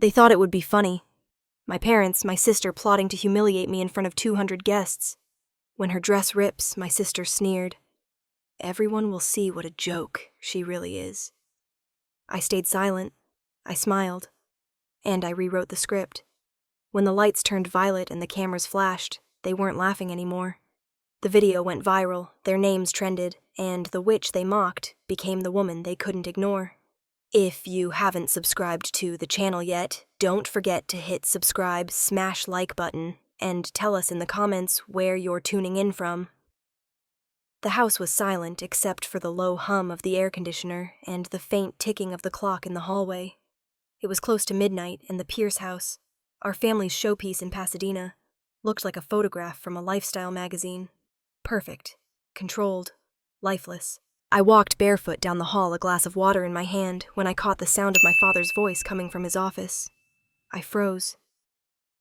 They thought it would be funny. My parents, my sister plotting to humiliate me in front of 200 guests. When her dress rips, my sister sneered. Everyone will see what a joke she really is. I stayed silent. I smiled. And I rewrote the script. When the lights turned violet and the cameras flashed, they weren't laughing anymore. The video went viral, their names trended, and the witch they mocked became the woman they couldn't ignore. If you haven't subscribed to the channel yet, don't forget to hit subscribe, smash like button, and tell us in the comments where you're tuning in from. The house was silent except for the low hum of the air conditioner and the faint ticking of the clock in the hallway. It was close to midnight, and the Pierce house, our family's showpiece in Pasadena, looked like a photograph from a lifestyle magazine. Perfect, controlled, lifeless. I walked barefoot down the hall, a glass of water in my hand, when I caught the sound of my father's voice coming from his office. I froze.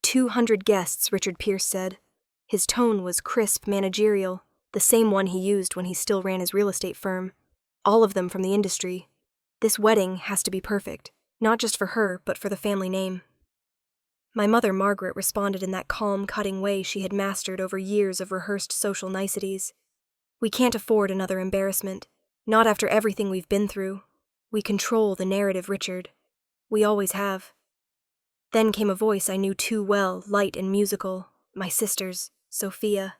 200 guests, Richard Pierce said. His tone was crisp, managerial, the same one he used when he still ran his real estate firm. All of them from the industry. This wedding has to be perfect, not just for her, but for the family name. My mother, Margaret, responded in that calm, cutting way she had mastered over years of rehearsed social niceties. We can't afford another embarrassment. Not after everything we've been through. We control the narrative, Richard. We always have. Then came a voice I knew too well, light and musical. My sister's, Sophia.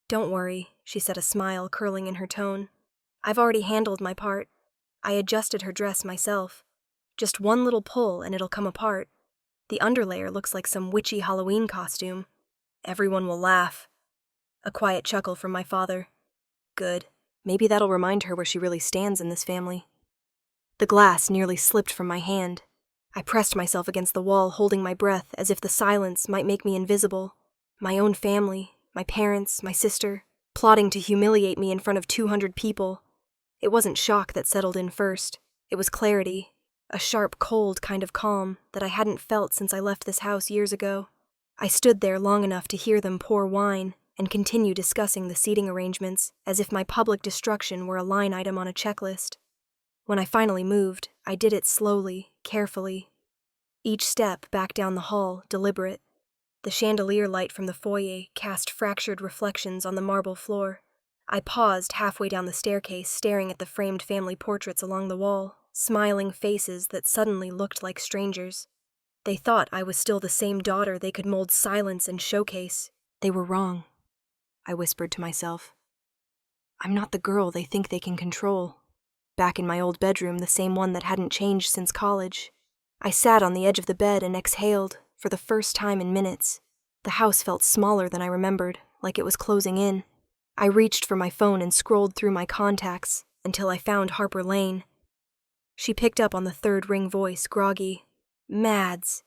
Don't worry, she said, a smile curling in her tone. I've already handled my part. I adjusted her dress myself. Just one little pull and it'll come apart. The underlayer looks like some witchy Halloween costume. Everyone will laugh. A quiet chuckle from my father. Good. Maybe that'll remind her where she really stands in this family. The glass nearly slipped from my hand. I pressed myself against the wall, holding my breath as if the silence might make me invisible. My own family, my parents, my sister, plotting to humiliate me in front of 200 people. It wasn't shock that settled in first. It was clarity, a sharp, cold kind of calm that I hadn't felt since I left this house years ago. I stood there long enough to hear them pour wine and continue discussing the seating arrangements as if my public destruction were a line item on a checklist. When I finally moved, I did it slowly, carefully. Each step back down the hall, deliberate. The chandelier light from the foyer cast fractured reflections on the marble floor. I paused halfway down the staircase, staring at the framed family portraits along the wall, smiling faces that suddenly looked like strangers. They thought I was still the same daughter they could mold silence and showcase. They were wrong. I whispered to myself. I'm not the girl they think they can control. Back in my old bedroom, the same one that hadn't changed since college. I sat on the edge of the bed and exhaled, for the first time in minutes. The house felt smaller than I remembered, like it was closing in. I reached for my phone and scrolled through my contacts until I found Harper Lane. She picked up on the third ring voice, groggy. Mads.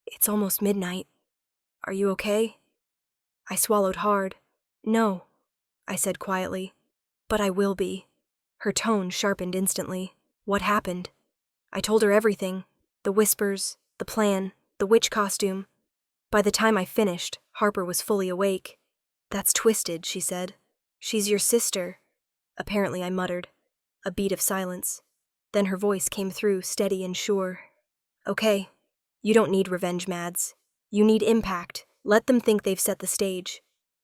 It's almost midnight. Are you okay? I swallowed hard. No, I said quietly. But I will be. Her tone sharpened instantly. What happened? I told her everything. The whispers, the plan, the witch costume. By the time I finished, Harper was fully awake. That's twisted, she said. She's your sister. Apparently, I muttered. A beat of silence. Then her voice came through, steady and sure. Okay, you don't need revenge, Mads. You need impact. Let them think they've set the stage.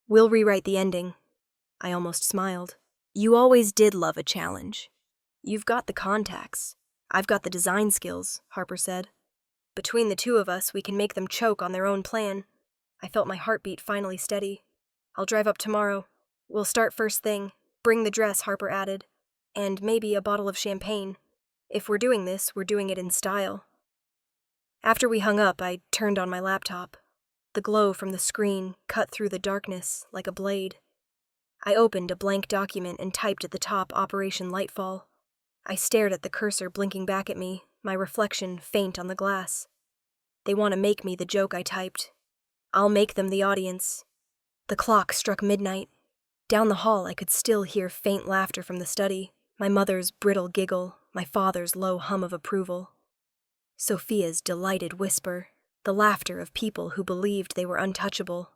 We'll rewrite the ending. I almost smiled. You always did love a challenge. You've got the contacts. I've got the design skills, Harper said. Between the two of us, we can make them choke on their own plan. I felt my heartbeat finally steady. I'll drive up tomorrow. We'll start first thing. Bring the dress, Harper added. And maybe a bottle of champagne. If we're doing this, we're doing it in style. After we hung up, I turned on my laptop. The glow from the screen cut through the darkness like a blade. I opened a blank document and typed at the top Operation Lightfall. I stared at the cursor blinking back at me, my reflection faint on the glass. They want to make me the joke, I typed. I'll make them the audience. The clock struck midnight. Down the hall, I could still hear faint laughter from the study, my mother's brittle giggle, my father's low hum of approval. Sophia's delighted whisper, the laughter of people who believed they were untouchable.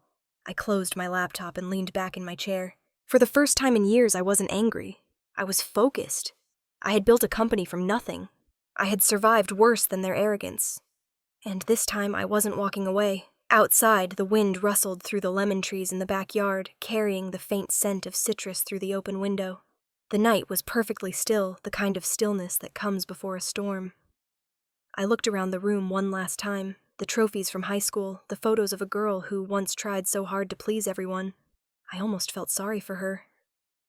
I closed my laptop and leaned back in my chair. For the first time in years, I wasn't angry. I was focused. I had built a company from nothing. I had survived worse than their arrogance. And this time I wasn't walking away. Outside, the wind rustled through the lemon trees in the backyard, carrying the faint scent of citrus through the open window. The night was perfectly still, the kind of stillness that comes before a storm. I looked around the room one last time, the trophies from high school, the photos of a girl who once tried so hard to please everyone. I almost felt sorry for her.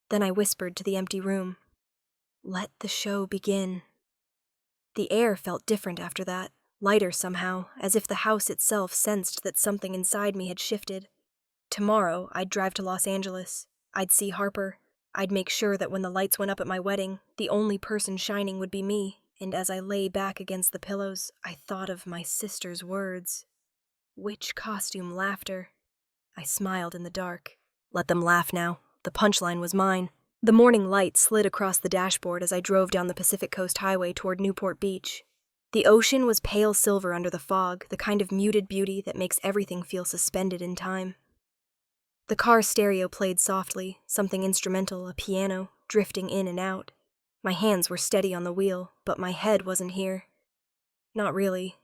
Then I whispered to the empty room, "Let the show begin." The air felt different after that, lighter somehow, as if the house itself sensed that something inside me had shifted. Tomorrow, I'd drive to Los Angeles. I'd see Harper. I'd make sure that when the lights went up at my wedding, the only person shining would be me. And as I lay back against the pillows, I thought of my sister's words. Witch costume laughter. I smiled in the dark. Let them laugh now. The punchline was mine. The morning light slid across the dashboard as I drove down the Pacific Coast Highway toward Newport Beach. The ocean was pale silver under the fog, the kind of muted beauty that makes everything feel suspended in time. The car stereo played softly, something instrumental, a piano, drifting in and out. My hands were steady on the wheel, but my head wasn't here. Not really.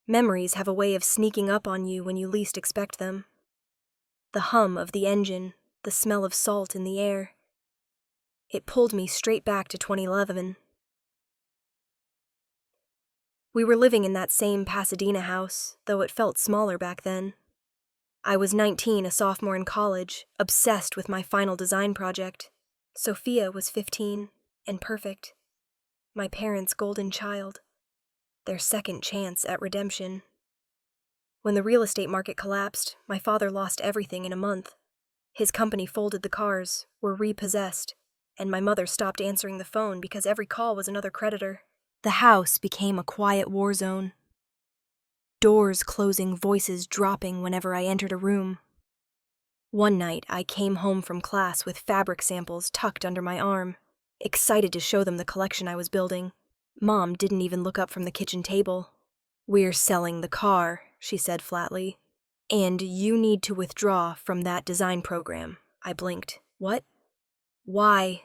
Memories have a way of sneaking up on you when you least expect them. The hum of the engine, the smell of salt in the air. It pulled me straight back to 2011. We were living in that same Pasadena house, though it felt smaller back then. I was 19, a sophomore in college, obsessed with my final design project. Sophia was 15, and perfect. My parents' golden child. Their second chance at redemption. When the real estate market collapsed, my father lost everything in a month. His company folded the cars, were repossessed, and my mother stopped answering the phone because every call was another creditor. The house became a quiet war zone. Doors closing, voices dropping whenever I entered a room. One night, I came home from class with fabric samples tucked under my arm, excited to show them the collection I was building. Mom didn't even look up from the kitchen table. "We're selling the car," she said flatly. "And you need to withdraw from that design program." I blinked. "What? Why?"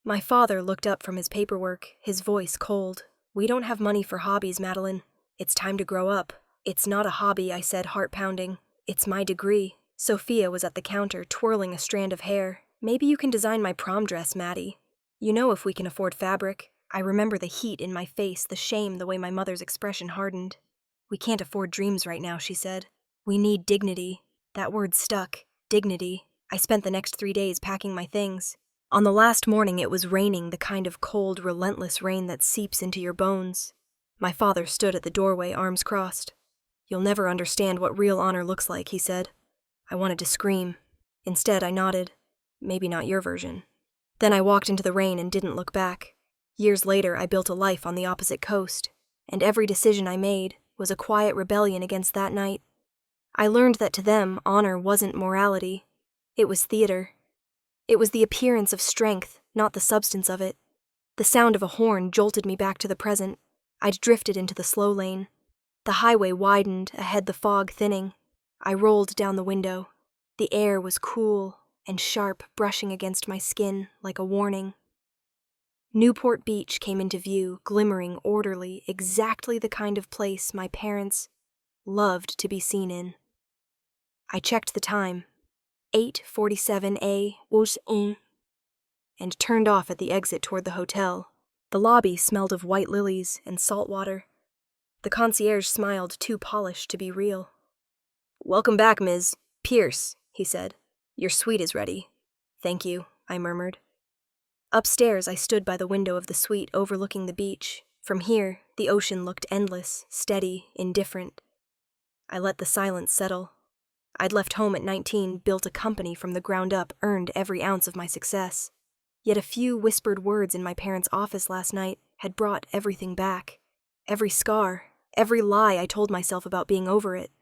My father looked up from his paperwork, his voice cold. "We don't have money for hobbies, Madeline. It's time to grow up." "It's not a hobby," I said, heart pounding. "It's my degree." Sophia was at the counter, twirling a strand of hair. "Maybe you can design my prom dress, Maddie. You know if we can afford fabric." I remember the heat in my face, the shame, the way my mother's expression hardened. "We can't afford dreams right now," she said. "We need dignity." That word stuck. Dignity. I spent the next 3 days packing my things. On the last morning, it was raining, the kind of cold, relentless rain that seeps into your bones. My father stood at the doorway, arms crossed. "You'll never understand what real honor looks like," he said. I wanted to scream. Instead, I nodded. "Maybe not your version." Then I walked into the rain and didn't look back. Years later, I built a life on the opposite coast, and every decision I made was a quiet rebellion against that night. I learned that to them, honor wasn't morality. It was theater. It was the appearance of strength, not the substance of it. The sound of a horn jolted me back to the present. I'd drifted into the slow lane. The highway widened, ahead the fog thinning. I rolled down the window. The air was cool and sharp, brushing against my skin like a warning. Newport Beach came into view, glimmering, orderly, exactly the kind of place my parents loved to be seen in. I checked the time. 8:47 a.m. and turned off at the exit toward the hotel. The lobby smelled of white lilies and salt water. The concierge smiled, too polished to be real. "Welcome back, Ms. Pierce," he said. "Your suite is ready." "Thank you," I murmured. Upstairs, I stood by the window of the suite overlooking the beach. From here, the ocean looked endless, steady, indifferent. I let the silence settle. I'd left home at 19, built a company from the ground up, earned every ounce of my success. Yet a few whispered words in my parents' office last night had brought everything back. Every scar, every lie I told myself about being over it.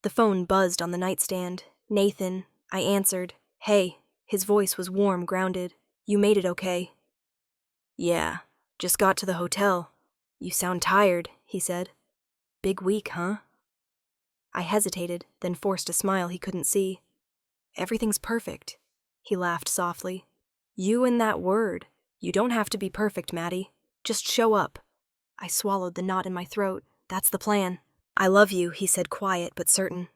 The phone buzzed on the nightstand. "Nathan," I answered. "Hey." His voice was warm, grounded. "You made it okay?" "Yeah, just got to the hotel." "You sound tired," he said. "Big week, huh?" I hesitated, then forced a smile he couldn't see. "Everything's perfect." He laughed softly. "You and that word. You don't have to be perfect, Maddie. Just show up." I swallowed the knot in my throat. That's the plan. I love you, he said, quiet but certain.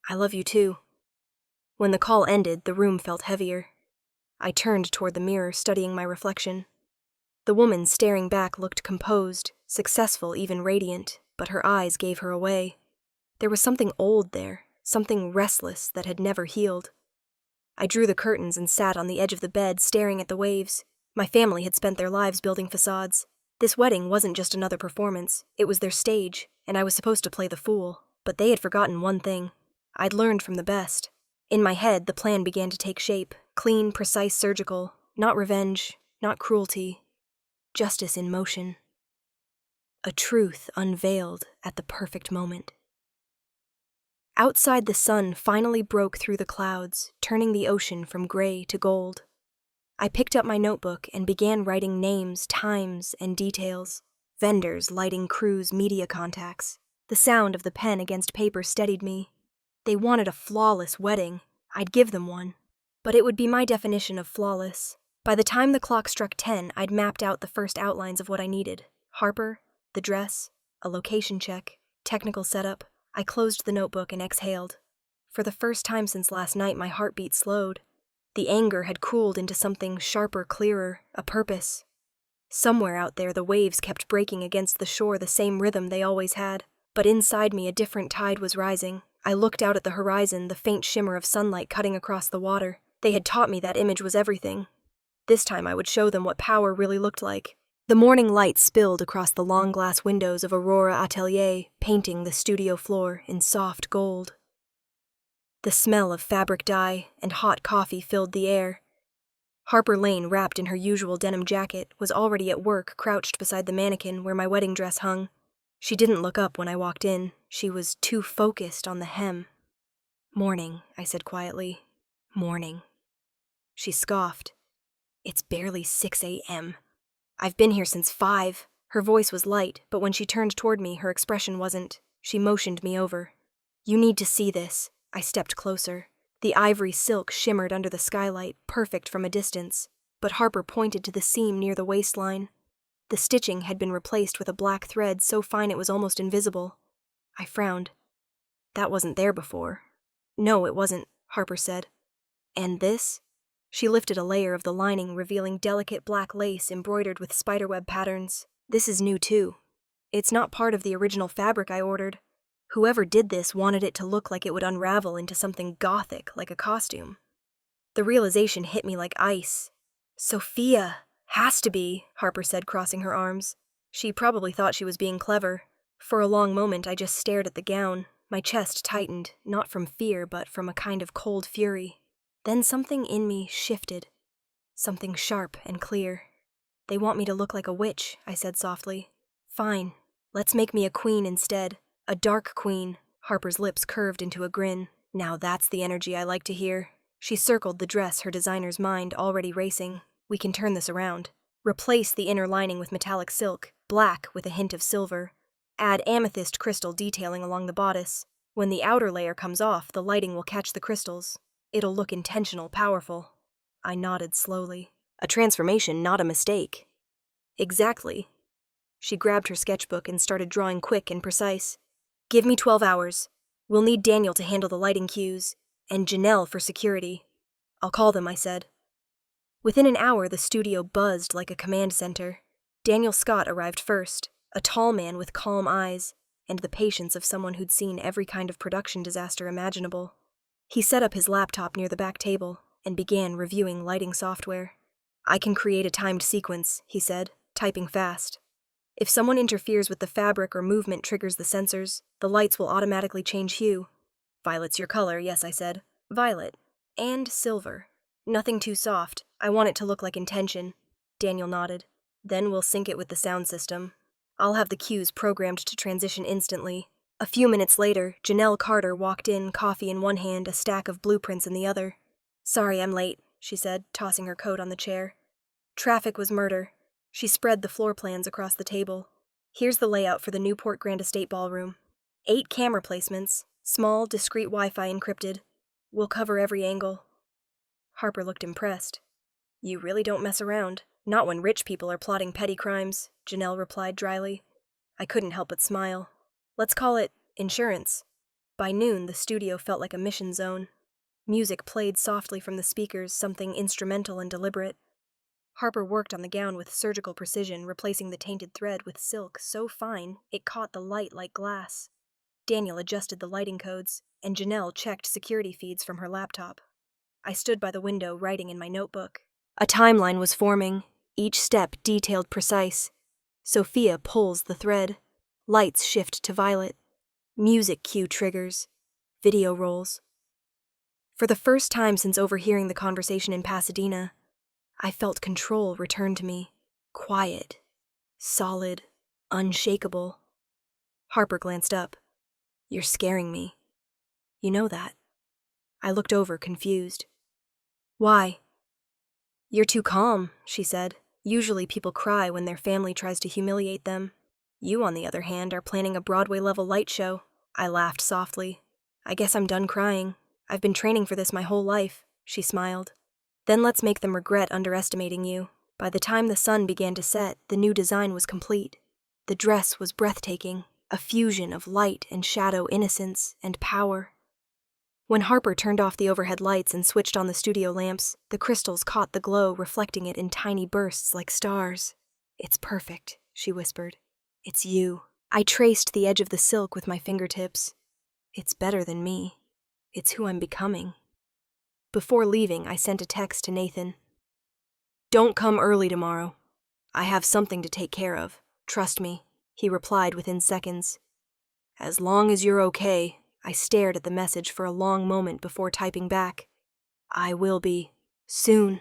I love you too. When the call ended, the room felt heavier. I turned toward the mirror, studying my reflection. The woman staring back looked composed, successful, even radiant, but her eyes gave her away. There was something old there, something restless that had never healed. I drew the curtains and sat on the edge of the bed, staring at the waves. My family had spent their lives building facades. This wedding wasn't just another performance, it was their stage, and I was supposed to play the fool. But they had forgotten one thing. I'd learned from the best. In my head, the plan began to take shape, clean, precise, surgical, not revenge, not cruelty, justice in motion. A truth unveiled at the perfect moment. Outside, the sun finally broke through the clouds, turning the ocean from gray to gold. I picked up my notebook and began writing names, times, and details. Vendors, lighting crews, media contacts. The sound of the pen against paper steadied me. They wanted a flawless wedding. I'd give them one. But it would be my definition of flawless. By the time the clock struck 10, I'd mapped out the first outlines of what I needed. Harper, the dress, a location check, technical setup. I closed the notebook and exhaled. For the first time since last night, my heartbeat slowed. The anger had cooled into something sharper, clearer, a purpose. Somewhere out there, the waves kept breaking against the shore, the same rhythm they always had. But inside me, a different tide was rising. I looked out at the horizon, the faint shimmer of sunlight cutting across the water. They had taught me that image was everything. This time I would show them what power really looked like. The morning light spilled across the long glass windows of Aurora Atelier, painting the studio floor in soft gold. The smell of fabric dye and hot coffee filled the air. Harper Lane, wrapped in her usual denim jacket, was already at work, crouched beside the mannequin where my wedding dress hung. She didn't look up when I walked in. She was too focused on the hem. "Morning," I said quietly. "Morning." She scoffed. "It's barely 6 a.m. I've been here since 5. Her voice was light, but when she turned toward me, her expression wasn't. She motioned me over. "You need to see this." I stepped closer. The ivory silk shimmered under the skylight, perfect from a distance, but Harper pointed to the seam near the waistline. The stitching had been replaced with a black thread so fine it was almost invisible. I frowned. "That wasn't there before." "No, it wasn't," Harper said. "And this?" She lifted a layer of the lining, revealing delicate black lace embroidered with spiderweb patterns. "This is new too. It's not part of the original fabric I ordered. Whoever did this wanted it to look like it would unravel into something gothic, like a costume." The realization hit me like ice. "Sophia! Has to be," Harper said, crossing her arms. She probably thought she was being clever. For a long moment, I just stared at the gown. My chest tightened, not from fear, but from a kind of cold fury. Then something in me shifted. Something sharp and clear. "They want me to look like a witch," I said softly. "Fine. Let's make me a queen instead. A dark queen." Harper's lips curved into a grin. "Now that's the energy I like to hear." She circled the dress, her designer's mind already racing. "We can turn this around. Replace the inner lining with metallic silk, black with a hint of silver. Add amethyst crystal detailing along the bodice. When the outer layer comes off, the lighting will catch the crystals. It'll look intentional, powerful." I nodded slowly. "A transformation, not a mistake." "Exactly." She grabbed her sketchbook and started drawing quick and precise. "Give me 12 hours. We'll need Daniel to handle the lighting cues, and Janelle for security." "I'll call them," I said. Within an hour, the studio buzzed like a command center. Daniel Scott arrived first, a tall man with calm eyes, and the patience of someone who'd seen every kind of production disaster imaginable. He set up his laptop near the back table and began reviewing lighting software. "I can create a timed sequence," he said, typing fast. "If someone interferes with the fabric or movement triggers the sensors, the lights will automatically change hue." "Violet's your color," yes, I said. "Violet. And silver. Nothing too soft. I want it to look like intention." Daniel nodded. "Then we'll sync it with the sound system. I'll have the cues programmed to transition instantly." A few minutes later, Janelle Carter walked in, coffee in one hand, a stack of blueprints in the other. "Sorry I'm late," she said, tossing her coat on the chair. "Traffic was murder." She spread the floor plans across the table. "Here's the layout for the Newport Grand Estate Ballroom. 8 camera placements, small, discreet Wi-Fi encrypted. We'll cover every angle." Harper looked impressed. "You really don't mess around. Not when rich people are plotting petty crimes," Janelle replied dryly. I couldn't help but smile. Let's call it insurance. By noon, the studio felt like a mission zone. Music played softly from the speakers, something instrumental and deliberate. Harper worked on the gown with surgical precision, replacing the tainted thread with silk so fine it caught the light like glass. Daniel adjusted the lighting codes, and Janelle checked security feeds from her laptop. I stood by the window, writing in my notebook. A timeline was forming, each step detailed precise. Sophia pulls the thread. Lights shift to violet. Music cue triggers. Video rolls. For the first time since overhearing the conversation in Pasadena, I felt control return to me. Quiet. Solid. Unshakable. Harper glanced up. You're scaring me. You know that. I looked over, confused. Why? You're too calm, she said. Usually people cry when their family tries to humiliate them. You, on the other hand, are planning a Broadway-level light show. I laughed softly. I guess I'm done crying. I've been training for this my whole life, she smiled. Then let's make them regret underestimating you. By the time the sun began to set, the new design was complete. The dress was breathtaking, a fusion of light and shadow, innocence and power. When Harper turned off the overhead lights and switched on the studio lamps, the crystals caught the glow, reflecting it in tiny bursts like stars. It's perfect, she whispered. It's you. I traced the edge of the silk with my fingertips. It's better than me. It's who I'm becoming. Before leaving, I sent a text to Nathan. Don't come early tomorrow. I have something to take care of. Trust me, he replied within seconds. As long as you're okay. I stared at the message for a long moment before typing back. I will be. Soon.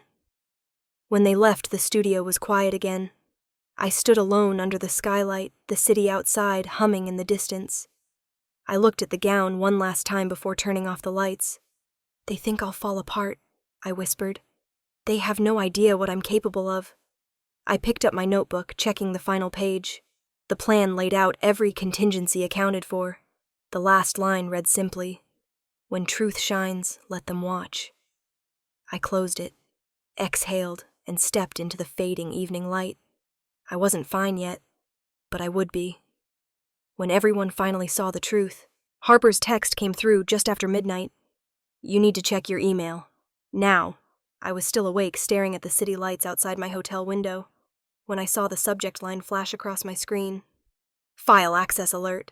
When they left, the studio was quiet again. I stood alone under the skylight, the city outside humming in the distance. I looked at the gown one last time before turning off the lights. They think I'll fall apart, I whispered. They have no idea what I'm capable of. I picked up my notebook, checking the final page. The plan laid out every contingency accounted for. The last line read simply, "When truth shines, let them watch." I closed it, exhaled, and stepped into the fading evening light. I wasn't fine yet, but I would be. When everyone finally saw the truth, Harper's text came through just after midnight. You need to check your email. Now. I was still awake, staring at the city lights outside my hotel window, when I saw the subject line flash across my screen. File access alert.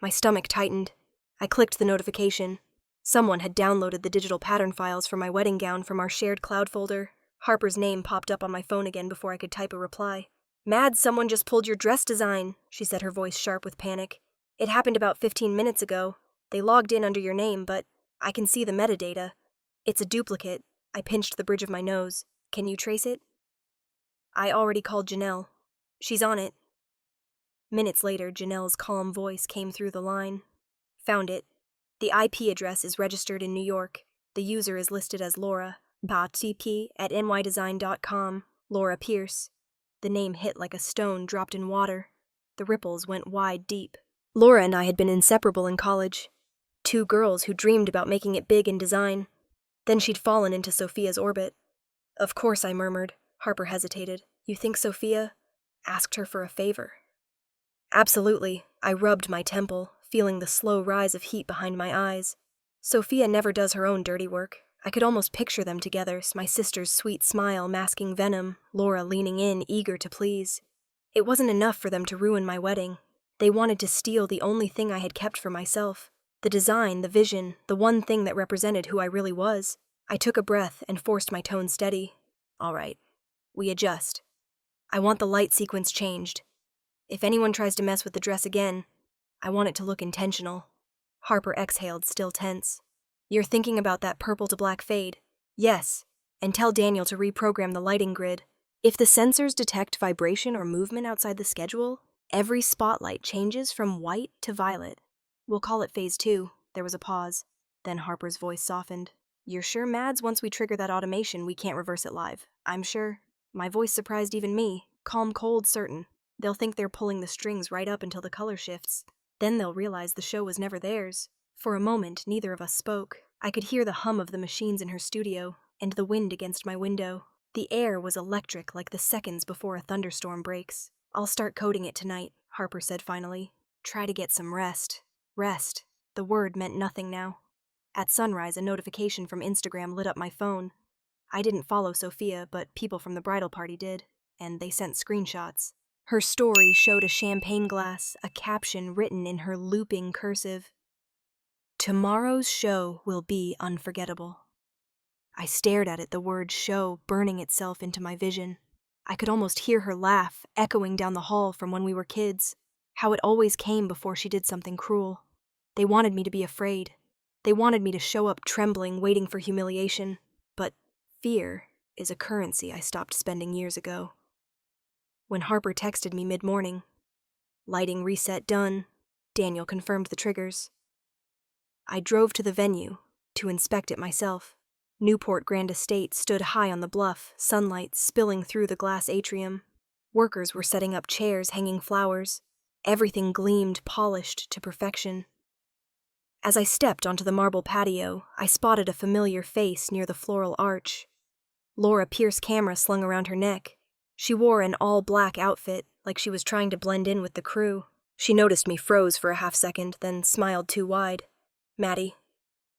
My stomach tightened. I clicked the notification. Someone had downloaded the digital pattern files for my wedding gown from our shared cloud folder. Harper's name popped up on my phone again before I could type a reply. Mad, someone just pulled your dress design, she said, her voice sharp with panic. It happened about 15 minutes ago. They logged in under your name, but I can see the metadata. It's a duplicate. I pinched the bridge of my nose. Can you trace it? I already called Janelle. She's on it. Minutes later, Janelle's calm voice came through the line. Found it. The IP address is registered in New York. The user is listed as Laura. .cp@nydesign.com. Laura Pierce. The name hit like a stone dropped in water. The ripples went wide deep. Laura and I had been inseparable in college. Two girls who dreamed about making it big in design. Then she'd fallen into Sophia's orbit. Of course, I murmured. Harper hesitated. You think Sophia asked her for a favor? Absolutely. I rubbed my temple, feeling the slow rise of heat behind my eyes. Sophia never does her own dirty work. I could almost picture them together, my sister's sweet smile masking venom, Laura leaning in, eager to please. It wasn't enough for them to ruin my wedding. They wanted to steal the only thing I had kept for myself. The design, the vision, the one thing that represented who I really was. I took a breath and forced my tone steady. All right. We adjust. I want the light sequence changed. If anyone tries to mess with the dress again, I want it to look intentional. Harper exhaled, still tense. You're thinking about that purple to black fade? Yes. And tell Daniel to reprogram the lighting grid. If the sensors detect vibration or movement outside the schedule, every spotlight changes from white to violet. We'll call it phase 2. There was a pause. Then Harper's voice softened. You're sure, Mads, once we trigger that automation, we can't reverse it live? I'm sure. My voice surprised even me. Calm, cold, certain. They'll think they're pulling the strings right up until the color shifts. Then they'll realize the show was never theirs. For a moment, neither of us spoke. I could hear the hum of the machines in her studio, and the wind against my window. The air was electric, like the seconds before a thunderstorm breaks. I'll start coding it tonight, Harper said finally. Try to get some rest. Rest. The word meant nothing now. At sunrise, a notification from Instagram lit up my phone. I didn't follow Sophia, but people from the bridal party did, and they sent screenshots. Her story showed a champagne glass, a caption written in her looping cursive. "Tomorrow's show will be unforgettable." I stared at it, the word show burning itself into my vision. I could almost hear her laugh, echoing down the hall from when we were kids. How it always came before she did something cruel. They wanted me to be afraid. They wanted me to show up trembling, waiting for humiliation. But fear is a currency I stopped spending years ago. When Harper texted me mid-morning, "Lighting reset done," Daniel confirmed the triggers. I drove to the venue to inspect it myself. Newport Grand Estate stood high on the bluff, sunlight spilling through the glass atrium. Workers were setting up chairs, hanging flowers. Everything gleamed polished to perfection. As I stepped onto the marble patio, I spotted a familiar face near the floral arch. Laura Pierce's camera slung around her neck. She wore an all-black outfit, like she was trying to blend in with the crew. She noticed me, froze for a half-second, then smiled too wide. "Maddie."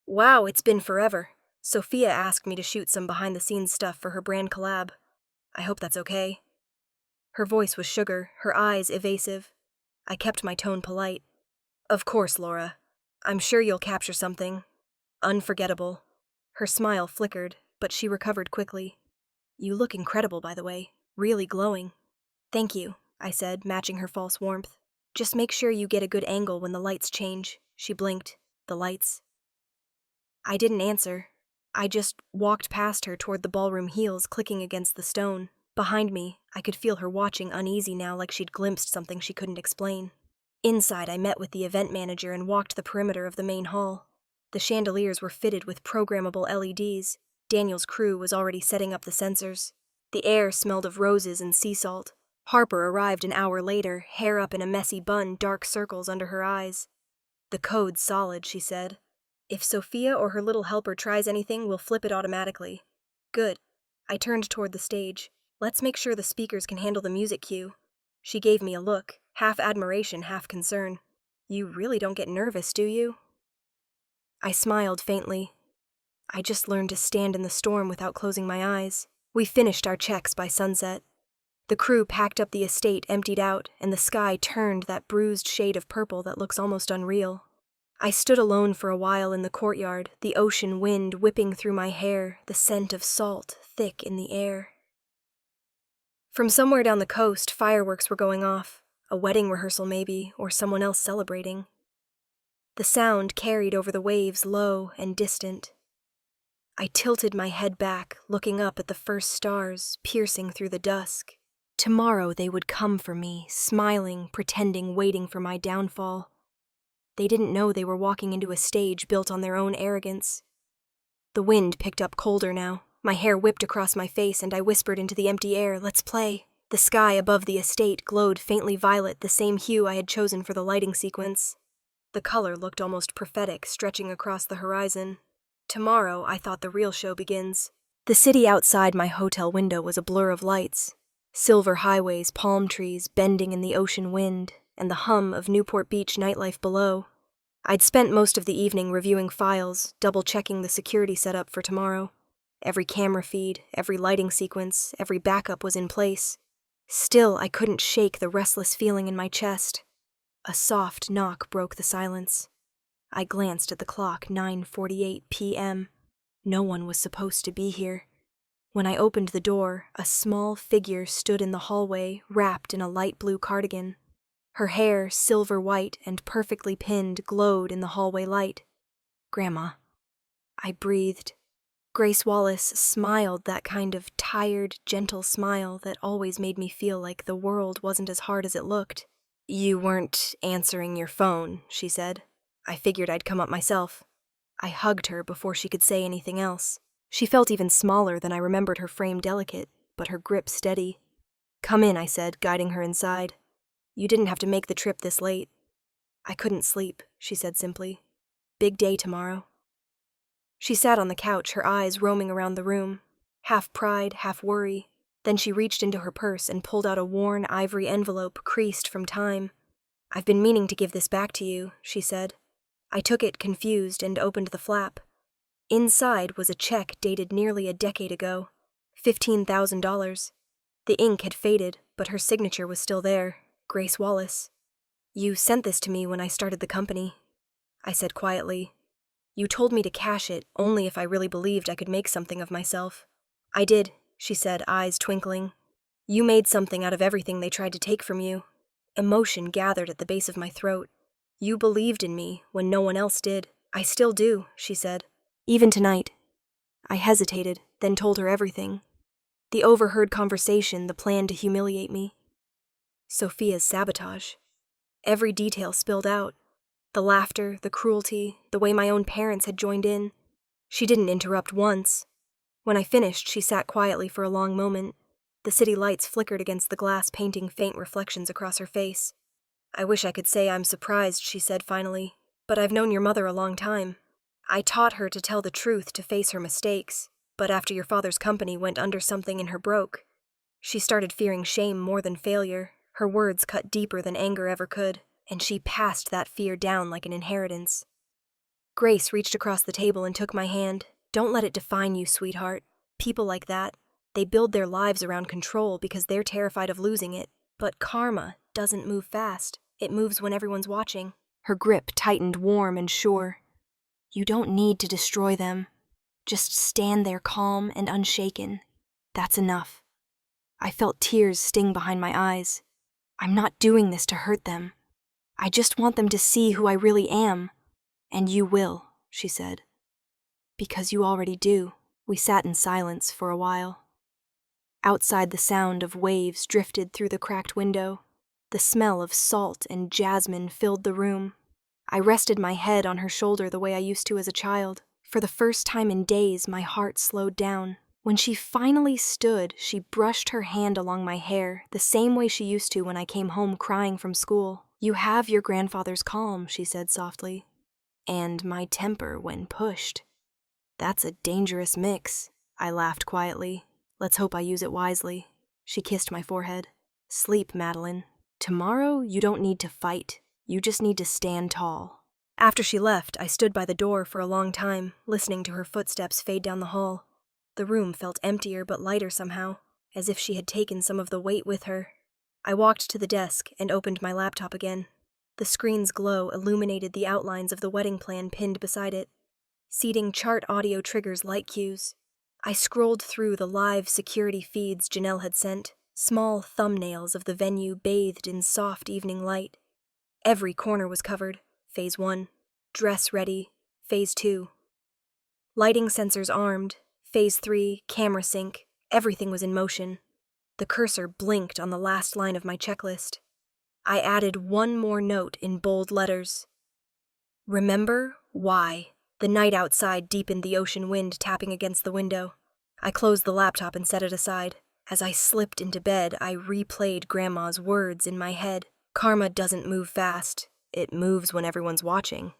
"Wow, it's been forever. Sophia asked me to shoot some behind-the-scenes stuff for her brand collab. I hope that's okay." Her voice was sugar, her eyes evasive. I kept my tone polite. "Of course, Laura. I'm sure you'll capture something unforgettable." Her smile flickered, but she recovered quickly. "You look incredible, by the way. Really glowing." "Thank you," I said, matching her false warmth. "Just make sure you get a good angle when the lights change." She blinked. "The lights?" I didn't answer. I just walked past her toward the ballroom heels clicking against the stone. Behind me, I could feel her watching uneasy now, like she'd glimpsed something she couldn't explain. Inside, I met with the event manager and walked the perimeter of the main hall. The chandeliers were fitted with programmable LEDs. Daniel's crew was already setting up the sensors. The air smelled of roses and sea salt. Harper arrived an hour later, hair up in a messy bun, dark circles under her eyes. "The code's solid," she said. "If Sophia or her little helper tries anything, we'll flip it automatically." "Good." I turned toward the stage. "Let's make sure the speakers can handle the music cue." She gave me a look, half admiration, half concern. "You really don't get nervous, do you?" I smiled faintly. I just learned to stand in the storm without closing my eyes. We finished our checks by sunset. The crew packed up the estate, emptied out, and the sky turned that bruised shade of purple that looks almost unreal. I stood alone for a while in the courtyard, the ocean wind whipping through my hair, the scent of salt thick in the air. From somewhere down the coast, fireworks were going off. A wedding rehearsal maybe, or someone else celebrating. The sound carried over the waves, low and distant. I tilted my head back, looking up at the first stars, piercing through the dusk. Tomorrow they would come for me, smiling, pretending, waiting for my downfall. They didn't know they were walking into a stage built on their own arrogance. The wind picked up colder now. My hair whipped across my face, and I whispered into the empty air, "Let's play." The sky above the estate glowed faintly violet, the same hue I had chosen for the lighting sequence. The color looked almost prophetic, stretching across the horizon. Tomorrow, I thought, the real show begins. The city outside my hotel window was a blur of lights. Silver highways, palm trees, bending in the ocean wind, and the hum of Newport Beach nightlife below. I'd spent most of the evening reviewing files, double-checking the security setup for tomorrow. Every camera feed, every lighting sequence, every backup was in place. Still, I couldn't shake the restless feeling in my chest. A soft knock broke the silence. I glanced at the clock, 9:48 p.m. No one was supposed to be here. When I opened the door, a small figure stood in the hallway, wrapped in a light blue cardigan. Her hair, silver white and perfectly pinned, glowed in the hallway light. "Grandma." I breathed. Grace Wallace smiled, that kind of tired, gentle smile that always made me feel like the world wasn't as hard as it looked. "You weren't answering your phone," she said. I figured I'd come up myself. I hugged her before she could say anything else. She felt even smaller than I remembered her frame, delicate, but her grip steady. "Come in," I said, guiding her inside. "You didn't have to make the trip this late." "I couldn't sleep," she said simply. "Big day tomorrow." She sat on the couch, her eyes roaming around the room, half pride, half worry. Then she reached into her purse and pulled out a worn ivory envelope creased from time. "I've been meaning to give this back to you," she said. I took it, confused, and opened the flap. Inside was a check dated nearly a decade ago, $15,000. The ink had faded, but her signature was still there, Grace Wallace. "You sent this to me when I started the company," I said quietly. "You told me to cash it only if I really believed I could make something of myself." "I did," she said, eyes twinkling. "You made something out of everything they tried to take from you." Emotion gathered at the base of my throat. "You believed in me when no one else did." "I still do," she said. "Even tonight." I hesitated, then told her everything. The overheard conversation, the plan to humiliate me. Sophia's sabotage. Every detail spilled out. The laughter, the cruelty, the way my own parents had joined in. She didn't interrupt once. When I finished, she sat quietly for a long moment. The city lights flickered against the glass, painting faint reflections across her face. "I wish I could say I'm surprised," she said finally, "but I've known your mother a long time. I taught her to tell the truth, to face her mistakes, but after your father's company went under, something in her broke. She started fearing shame more than failure. Her words cut deeper than anger ever could, and she passed that fear down like an inheritance." Grace reached across the table and took my hand. "Don't let it define you, sweetheart. People like that, they build their lives around control because they're terrified of losing it. But karma doesn't move fast. It moves when everyone's watching." Her grip tightened, warm and sure. "You don't need to destroy them. Just stand there calm and unshaken. That's enough." I felt tears sting behind my eyes. "I'm not doing this to hurt them. I just want them to see who I really am. And you will," she said. "Because you already do." We sat in silence for a while. Outside, the sound of waves drifted through the cracked window. The smell of salt and jasmine filled the room. I rested my head on her shoulder the way I used to as a child. For the first time in days, my heart slowed down. When she finally stood, she brushed her hand along my hair, the same way she used to when I came home crying from school. "You have your grandfather's calm," she said softly. "And my temper when pushed." "That's a dangerous mix," I laughed quietly. "Let's hope I use it wisely." She kissed my forehead. "Sleep, Madeline. Tomorrow, you don't need to fight. You just need to stand tall." After she left, I stood by the door for a long time, listening to her footsteps fade down the hall. The room felt emptier but lighter somehow, as if she had taken some of the weight with her. I walked to the desk and opened my laptop again. The screen's glow illuminated the outlines of the wedding plan pinned beside it. Seating chart audio triggers light cues. I scrolled through the live security feeds Janelle had sent, small thumbnails of the venue bathed in soft evening light. Every corner was covered. Phase 1. Dress ready. Phase 2. Lighting sensors armed. Phase 3. Camera sync. Everything was in motion. The cursor blinked on the last line of my checklist. I added one more note in bold letters. "Remember why." The night outside deepened, the ocean wind tapping against the window. I closed the laptop and set it aside. As I slipped into bed, I replayed Grandma's words in my head. Karma doesn't move fast. It moves when everyone's watching.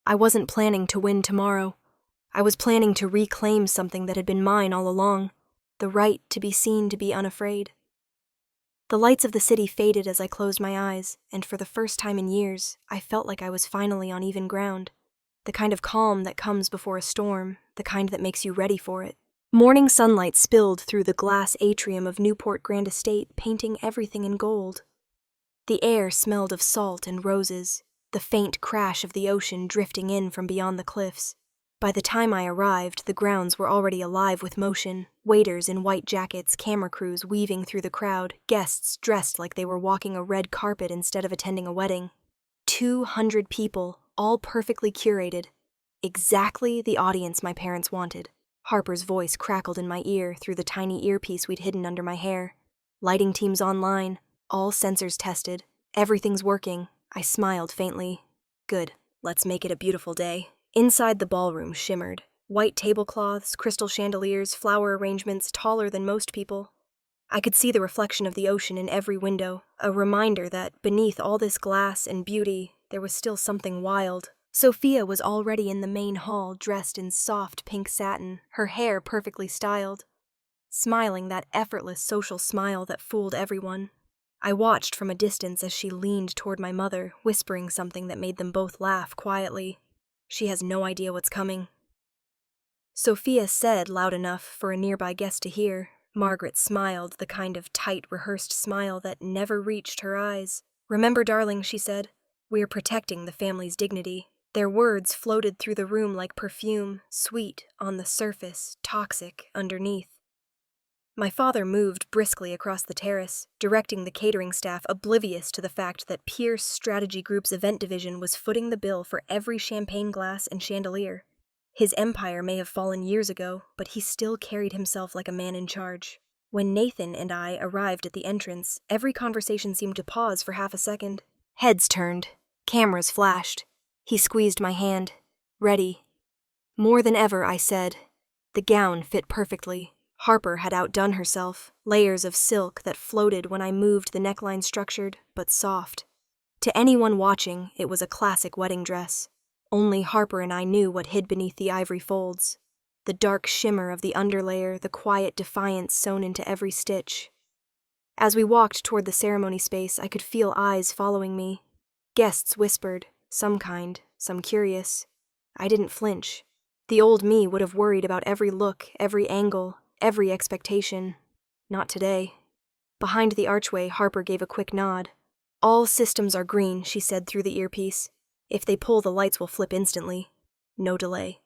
I wasn't planning to win tomorrow. I was planning to reclaim something that had been mine all along. The right to be seen, to be unafraid. The lights of the city faded as I closed my eyes, and for the first time in years, I felt like I was finally on even ground. The kind of calm that comes before a storm, the kind that makes you ready for it. Morning sunlight spilled through the glass atrium of Newport Grand Estate, painting everything in gold. The air smelled of salt and roses, the faint crash of the ocean drifting in from beyond the cliffs. By the time I arrived, the grounds were already alive with motion. Waiters in white jackets, camera crews weaving through the crowd, guests dressed like they were walking a red carpet instead of attending a wedding. 200 people, all perfectly curated. Exactly the audience my parents wanted. Harper's voice crackled in my ear through the tiny earpiece we'd hidden under my hair. Lighting teams online, all sensors tested. Everything's working. I smiled faintly. Good, let's make it a beautiful day. Inside, the ballroom shimmered. White tablecloths, crystal chandeliers, flower arrangements taller than most people. I could see the reflection of the ocean in every window, a reminder that beneath all this glass and beauty, there was still something wild. Sophia was already in the main hall, dressed in soft pink satin, her hair perfectly styled. Smiling that effortless social smile that fooled everyone. I watched from a distance as she leaned toward my mother, whispering something that made them both laugh quietly. She has no idea what's coming. Sophia said loud enough for a nearby guest to hear. Margaret smiled, the kind of tight, rehearsed smile that never reached her eyes. "Remember, darling," she said, "we're protecting the family's dignity." Their words floated through the room like perfume, sweet on the surface, toxic underneath. My father moved briskly across the terrace, directing the catering staff, oblivious to the fact that Pierce Strategy Group's event division was footing the bill for every champagne glass and chandelier. His empire may have fallen years ago, but he still carried himself like a man in charge. When Nathan and I arrived at the entrance, every conversation seemed to pause for half a second. Heads turned. Cameras flashed. He squeezed my hand. "Ready." More than ever, I said. The gown fit perfectly. Harper had outdone herself, layers of silk that floated when I moved the neckline structured, but soft. To anyone watching, it was a classic wedding dress. Only Harper and I knew what hid beneath the ivory folds. The dark shimmer of the underlayer, the quiet defiance sewn into every stitch. As we walked toward the ceremony space, I could feel eyes following me. Guests whispered, some kind, some curious. I didn't flinch. The old me would have worried about every look, every angle, every expectation. Not today. Behind the archway, Harper gave a quick nod. "All systems are green," she said through the earpiece. "If they pull, the lights will flip instantly. No delay."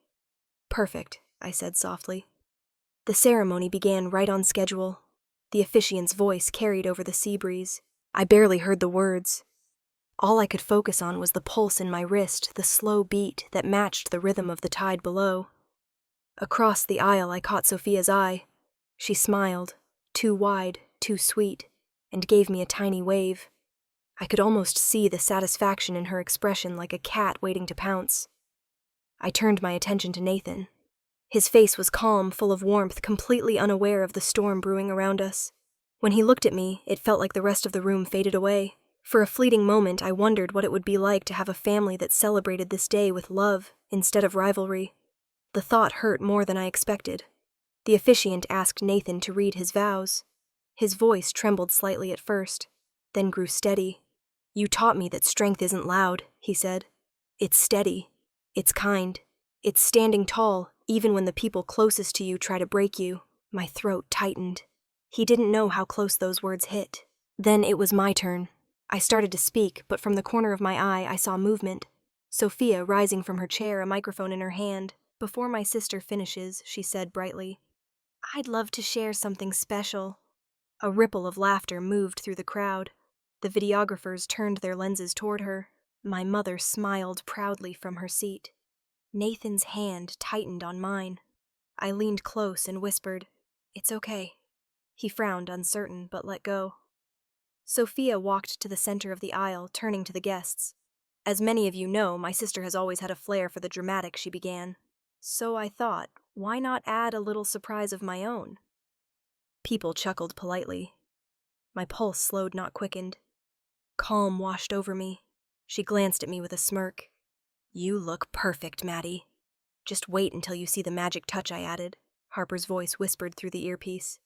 "Perfect," I said softly. The ceremony began right on schedule. The officiant's voice carried over the sea breeze. I barely heard the words. All I could focus on was the pulse in my wrist, the slow beat that matched the rhythm of the tide below. Across the aisle, I caught Sophia's eye. She smiled, too wide, too sweet, and gave me a tiny wave. I could almost see the satisfaction in her expression, like a cat waiting to pounce. I turned my attention to Nathan. His face was calm, full of warmth, completely unaware of the storm brewing around us. When he looked at me, it felt like the rest of the room faded away. For a fleeting moment, I wondered what it would be like to have a family that celebrated this day with love instead of rivalry. The thought hurt more than I expected. The officiant asked Nathan to read his vows. His voice trembled slightly at first, then grew steady. "You taught me that strength isn't loud," he said. "It's steady. It's kind. It's standing tall, even when the people closest to you try to break you." My throat tightened. He didn't know how close those words hit. Then it was my turn. I started to speak, but from the corner of my eye I saw movement. Sophia rising from her chair, a microphone in her hand. "Before my sister finishes," she said brightly, "I'd love to share something special." A ripple of laughter moved through the crowd. The videographers turned their lenses toward her. My mother smiled proudly from her seat. Nathan's hand tightened on mine. I leaned close and whispered, "It's okay." He frowned, uncertain, but let go. Sophia walked to the center of the aisle, turning to the guests. "As many of you know, my sister has always had a flair for the dramatic," she began. "So I thought, why not add a little surprise of my own?" People chuckled politely. My pulse slowed, not quickened. Calm washed over me. She glanced at me with a smirk. "You look perfect, Maddie." "Just wait until you see the magic touch," I added. Harper's voice whispered through the earpiece.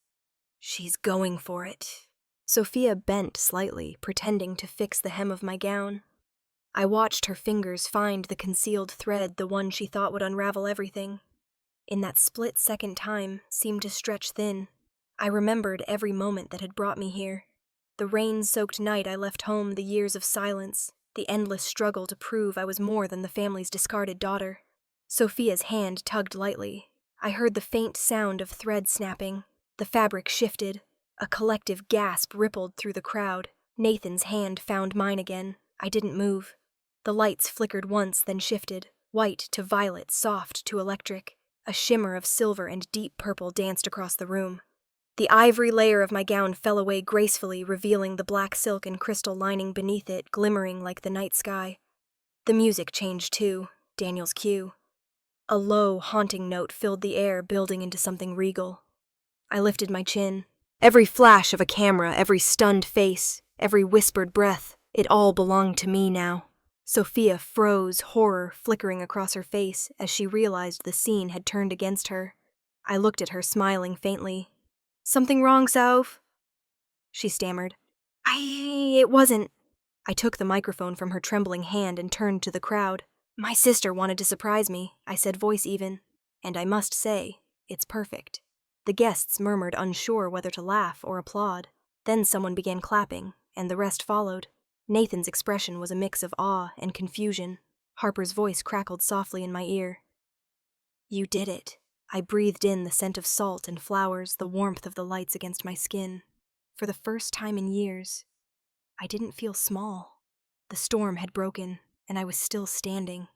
"She's going for it." Sophia bent slightly, pretending to fix the hem of my gown. I watched her fingers find the concealed thread, the one she thought would unravel everything. In that split-second time, seemed to stretch thin. I remembered every moment that had brought me here. The rain-soaked night I left home, the years of silence, the endless struggle to prove I was more than the family's discarded daughter. Sophia's hand tugged lightly. I heard the faint sound of thread snapping. The fabric shifted. A collective gasp rippled through the crowd. Nathan's hand found mine again. I didn't move. The lights flickered once, then shifted. White to violet, soft to electric. A shimmer of silver and deep purple danced across the room. The ivory layer of my gown fell away gracefully, revealing the black silk and crystal lining beneath it, glimmering like the night sky. The music changed too, Daniel's cue. A low, haunting note filled the air, building into something regal. I lifted my chin. Every flash of a camera, every stunned face, every whispered breath, it all belonged to me now. Sophia froze, horror flickering across her face as she realized the scene had turned against her. I looked at her, smiling faintly. "Something wrong, Soph?" She stammered. It wasn't. I took the microphone from her trembling hand and turned to the crowd. My sister wanted to surprise me, I said, voice even. And I must say, it's perfect. The guests murmured, unsure whether to laugh or applaud. Then someone began clapping, and the rest followed. Nathan's expression was a mix of awe and confusion. Harper's voice crackled softly in my ear. You did it. I breathed in the scent of salt and flowers, the warmth of the lights against my skin. For the first time in years, I didn't feel small. The storm had broken, and I was still standing.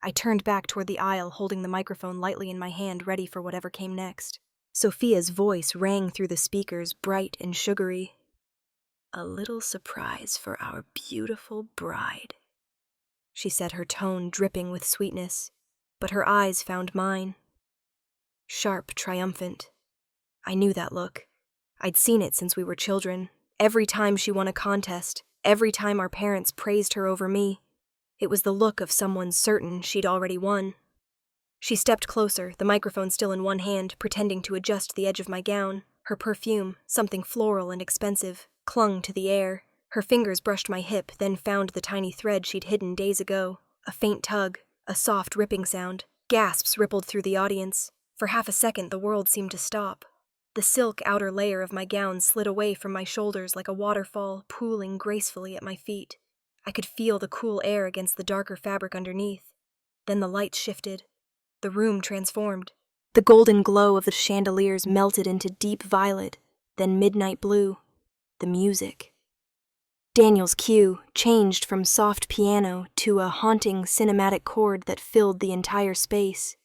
I turned back toward the aisle, holding the microphone lightly in my hand, ready for whatever came next. Sophia's voice rang through the speakers, bright and sugary. A little surprise for our beautiful bride, she said, her tone dripping with sweetness, but her eyes found mine. Sharp, triumphant. I knew that look. I'd seen it since we were children. Every time she won a contest, every time our parents praised her over me, it was the look of someone certain she'd already won. She stepped closer, the microphone still in one hand, pretending to adjust the edge of my gown. Her perfume, something floral and expensive, clung to the air. Her fingers brushed my hip, then found the tiny thread she'd hidden days ago. A faint tug, a soft ripping sound. Gasps rippled through the audience. For half a second, the world seemed to stop. The silk outer layer of my gown slid away from my shoulders like a waterfall, pooling gracefully at my feet. I could feel the cool air against the darker fabric underneath. Then the lights shifted. The room transformed. The golden glow of the chandeliers melted into deep violet, then midnight blue. The music. Daniel's cue changed from soft piano to a haunting cinematic chord that filled the entire space.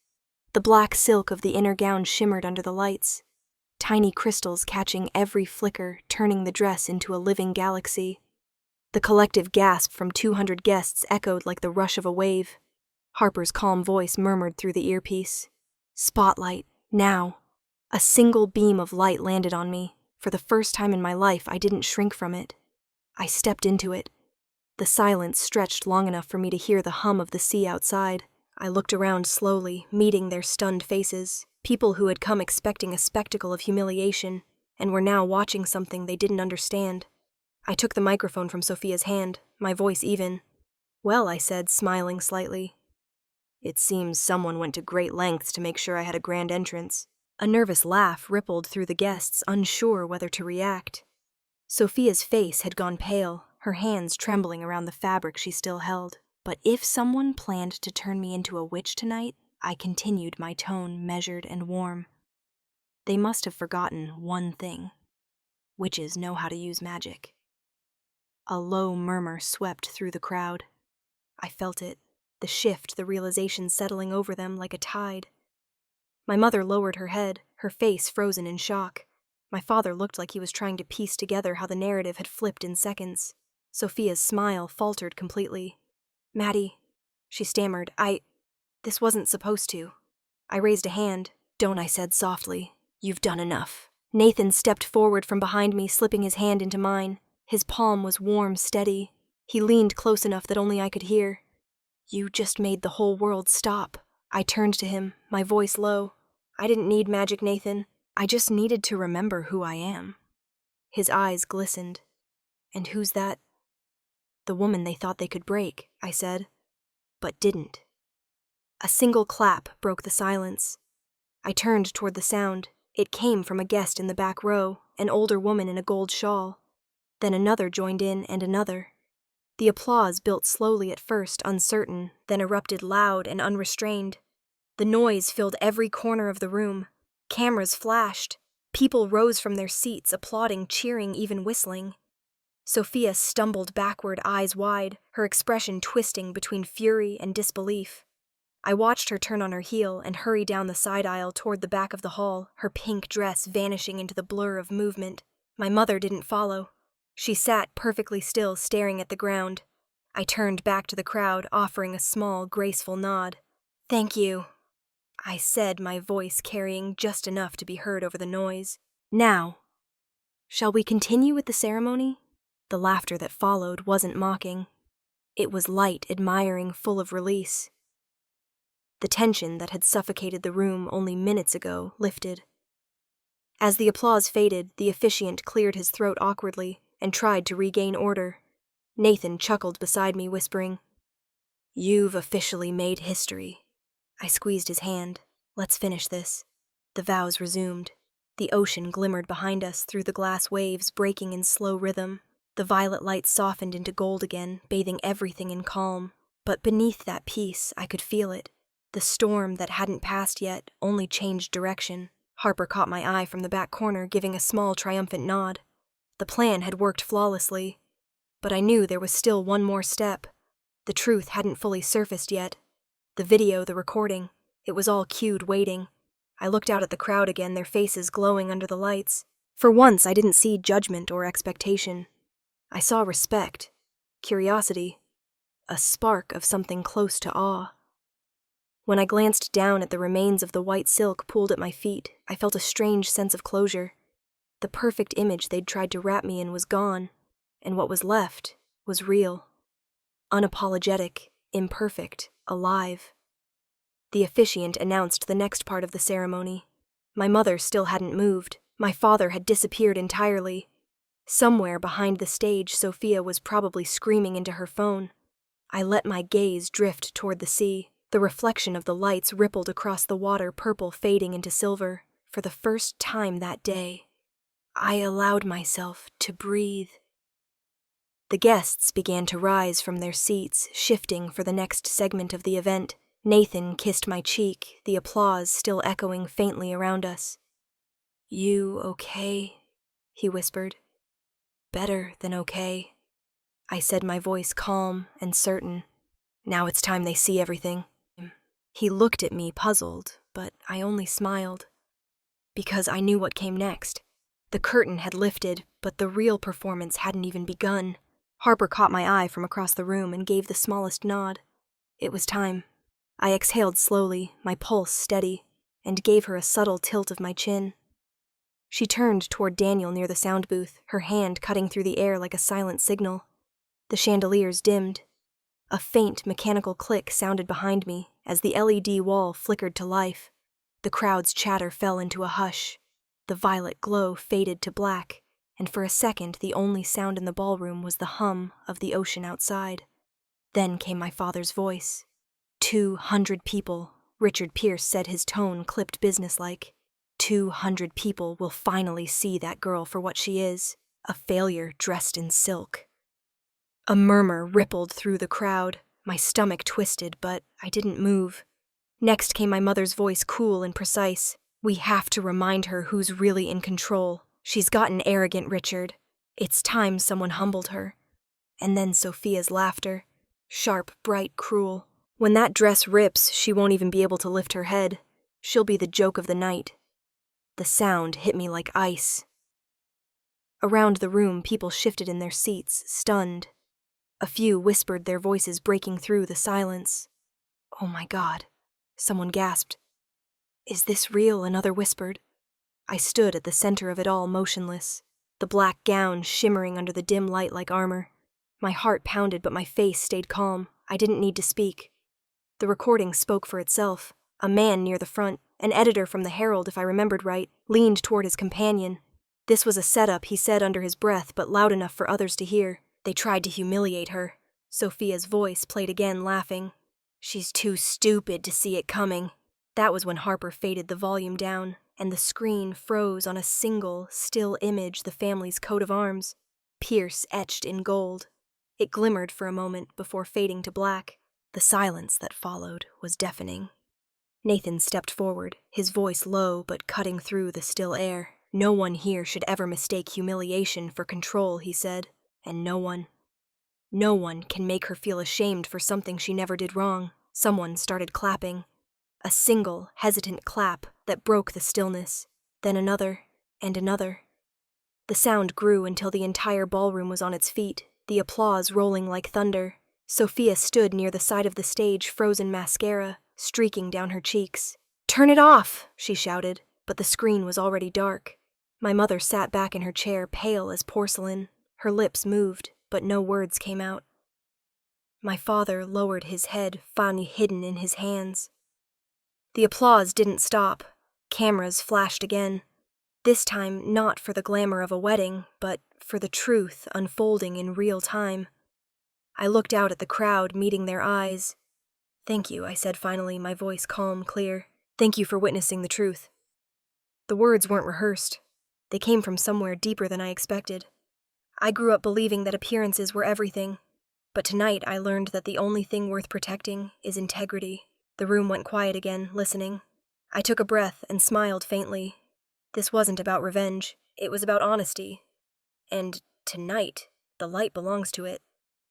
The black silk of the inner gown shimmered under the lights, tiny crystals catching every flicker, turning the dress into a living galaxy. The collective gasp from 200 guests echoed like the rush of a wave. Harper's calm voice murmured through the earpiece. Spotlight, now. A single beam of light landed on me. For the first time in my life, I didn't shrink from it. I stepped into it. The silence stretched long enough for me to hear the hum of the sea outside. I looked around slowly, meeting their stunned faces, people who had come expecting a spectacle of humiliation, and were now watching something they didn't understand. I took the microphone from Sophia's hand, my voice even. Well, I said, smiling slightly. It seems someone went to great lengths to make sure I had a grand entrance. A nervous laugh rippled through the guests, unsure whether to react. Sophia's face had gone pale, her hands trembling around the fabric she still held. But if someone planned to turn me into a witch tonight, I continued, my tone measured and warm. They must have forgotten one thing. Witches know how to use magic. A low murmur swept through the crowd. I felt it, the shift, the realization settling over them like a tide. My mother lowered her head, her face frozen in shock. My father looked like he was trying to piece together how the narrative had flipped in seconds. Sophia's smile faltered completely. Maddie, she stammered, this wasn't supposed to. I raised a hand. Don't, I said softly. You've done enough. Nathan stepped forward from behind me, slipping his hand into mine. His palm was warm, steady. He leaned close enough that only I could hear. You just made the whole world stop. I turned to him, my voice low. I didn't need magic, Nathan. I just needed to remember who I am. His eyes glistened. And who's that? The woman they thought they could break, I said, but didn't. A single clap broke the silence. I turned toward the sound. It came from a guest in the back row, an older woman in a gold shawl. Then another joined in, and another. The applause built slowly at first, uncertain, then erupted loud and unrestrained. The noise filled every corner of the room. Cameras flashed. People rose from their seats, applauding, cheering, even whistling. Sophia stumbled backward, eyes wide, her expression twisting between fury and disbelief. I watched her turn on her heel and hurry down the side aisle toward the back of the hall, her pink dress vanishing into the blur of movement. My mother didn't follow. She sat perfectly still, staring at the ground. I turned back to the crowd, offering a small, graceful nod. Thank you, I said, my voice carrying just enough to be heard over the noise. Now, shall we continue with the ceremony? The laughter that followed wasn't mocking. It was light, admiring, full of release. The tension that had suffocated the room only minutes ago lifted. As the applause faded, the officiant cleared his throat awkwardly, and tried to regain order. Nathan chuckled beside me, whispering, "You've officially made history." I squeezed his hand. "Let's finish this." The vows resumed. The ocean glimmered behind us through the glass waves breaking in slow rhythm. The violet light softened into gold again, bathing everything in calm. But beneath that peace, I could feel it. The storm that hadn't passed yet only changed direction. Harper caught my eye from the back corner, giving a small, triumphant nod. The plan had worked flawlessly. But I knew there was still one more step. The truth hadn't fully surfaced yet. The video, the recording, it was all cued, waiting. I looked out at the crowd again, their faces glowing under the lights. For once, I didn't see judgment or expectation. I saw respect, curiosity, a spark of something close to awe. When I glanced down at the remains of the white silk pooled at my feet, I felt a strange sense of closure. The perfect image they'd tried to wrap me in was gone, and what was left was real. Unapologetic, imperfect, alive. The officiant announced the next part of the ceremony. My mother still hadn't moved. My father had disappeared entirely. Somewhere behind the stage, Sophia was probably screaming into her phone. I let my gaze drift toward the sea. The reflection of the lights rippled across the water, purple fading into silver. For the first time that day, I allowed myself to breathe. The guests began to rise from their seats, shifting for the next segment of the event. Nathan kissed my cheek, the applause still echoing faintly around us. "You okay?" he whispered. "Better than okay," I said, my voice calm and certain. "Now it's time they see everything." He looked at me, puzzled, but I only smiled. Because I knew what came next. The curtain had lifted, but the real performance hadn't even begun. Harper caught my eye from across the room and gave the smallest nod. It was time. I exhaled slowly, my pulse steady, and gave her a subtle tilt of my chin. She turned toward Daniel near the sound booth, her hand cutting through the air like a silent signal. The chandeliers dimmed. A faint mechanical click sounded behind me as the LED wall flickered to life. The crowd's chatter fell into a hush. The violet glow faded to black, and for a second the only sound in the ballroom was the hum of the ocean outside. Then came my father's voice. 200 people, Richard Pierce said, his tone clipped businesslike. 200 people will finally see that girl for what she is, a failure dressed in silk. A murmur rippled through the crowd. My stomach twisted, but I didn't move. Next came my mother's voice, cool and precise. "We have to remind her who's really in control. She's gotten arrogant, Richard. It's time someone humbled her." And then Sophia's laughter. Sharp, bright, cruel. "When that dress rips, she won't even be able to lift her head. She'll be the joke of the night." The sound hit me like ice. Around the room, people shifted in their seats, stunned. A few whispered, their voices breaking through the silence. "Oh my God," someone gasped. "Is this real?" another whispered. I stood at the center of it all, motionless, the black gown shimmering under the dim light like armor. My heart pounded, but my face stayed calm. I didn't need to speak. The recording spoke for itself. A man near the front, an editor from the Herald if I remembered right, leaned toward his companion. This was a setup, he said under his breath, but loud enough for others to hear. They tried to humiliate her. Sophia's voice played again, laughing. "She's too stupid to see it coming." That was when Harper faded the volume down, and the screen froze on a single, still image, the family's coat of arms, Pierce etched in gold. It glimmered for a moment before fading to black. The silence that followed was deafening. Nathan stepped forward, his voice low but cutting through the still air. "No one here should ever mistake humiliation for control," he said. "And no one can make her feel ashamed for something she never did wrong." Someone started clapping. A single, hesitant clap that broke the stillness. Then another, and another. The sound grew until the entire ballroom was on its feet, the applause rolling like thunder. Sophia stood near the side of the stage, frozen mascara streaking down her cheeks. "Turn it off!" she shouted, but the screen was already dark. My mother sat back in her chair, pale as porcelain. Her lips moved, but no words came out. My father lowered his head, finally hidden in his hands. The applause didn't stop. Cameras flashed again. This time, not for the glamour of a wedding, but for the truth unfolding in real time. I looked out at the crowd, meeting their eyes. "Thank you," I said finally, my voice calm, clear. "Thank you for witnessing the truth." The words weren't rehearsed. They came from somewhere deeper than I expected. I grew up believing that appearances were everything, but tonight I learned that the only thing worth protecting is integrity. The room went quiet again, listening. I took a breath and smiled faintly. This wasn't about revenge. It was about honesty. And tonight, the light belongs to it.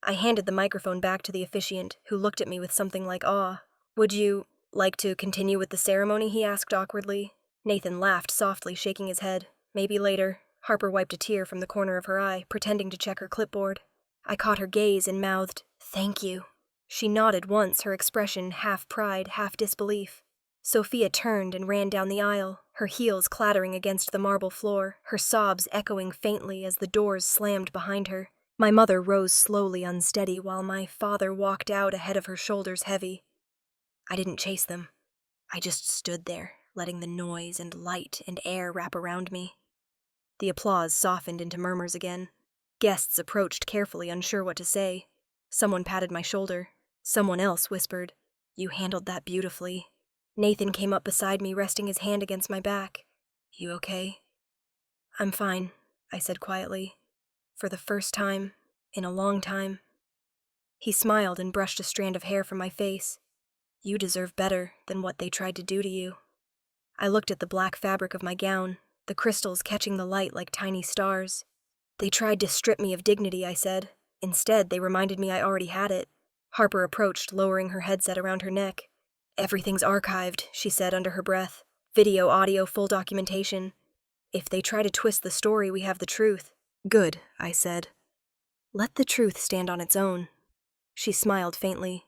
I handed the microphone back to the officiant, who looked at me with something like awe. "Would you like to continue with the ceremony?" he asked awkwardly. Nathan laughed softly, shaking his head. "Maybe later." Harper wiped a tear from the corner of her eye, pretending to check her clipboard. I caught her gaze and mouthed, "Thank you." She nodded once, her expression half pride, half disbelief. Sophia turned and ran down the aisle, her heels clattering against the marble floor, her sobs echoing faintly as the doors slammed behind her. My mother rose slowly, unsteady, while my father walked out ahead of her, shoulders heavy. I didn't chase them. I just stood there, letting the noise and light and air wrap around me. The applause softened into murmurs again. Guests approached carefully, unsure what to say. Someone patted my shoulder. Someone else whispered, "You handled that beautifully." Nathan came up beside me, resting his hand against my back. "You okay?" "I'm fine," I said quietly. "For the first time in a long time." He smiled and brushed a strand of hair from my face. "You deserve better than what they tried to do to you." I looked at the black fabric of my gown, the crystals catching the light like tiny stars. "They tried to strip me of dignity," I said. "Instead, they reminded me I already had it." Harper approached, lowering her headset around her neck. "Everything's archived," she said under her breath. "Video, audio, full documentation. If they try to twist the story, we have the truth." "Good," I said. "Let the truth stand on its own." She smiled faintly.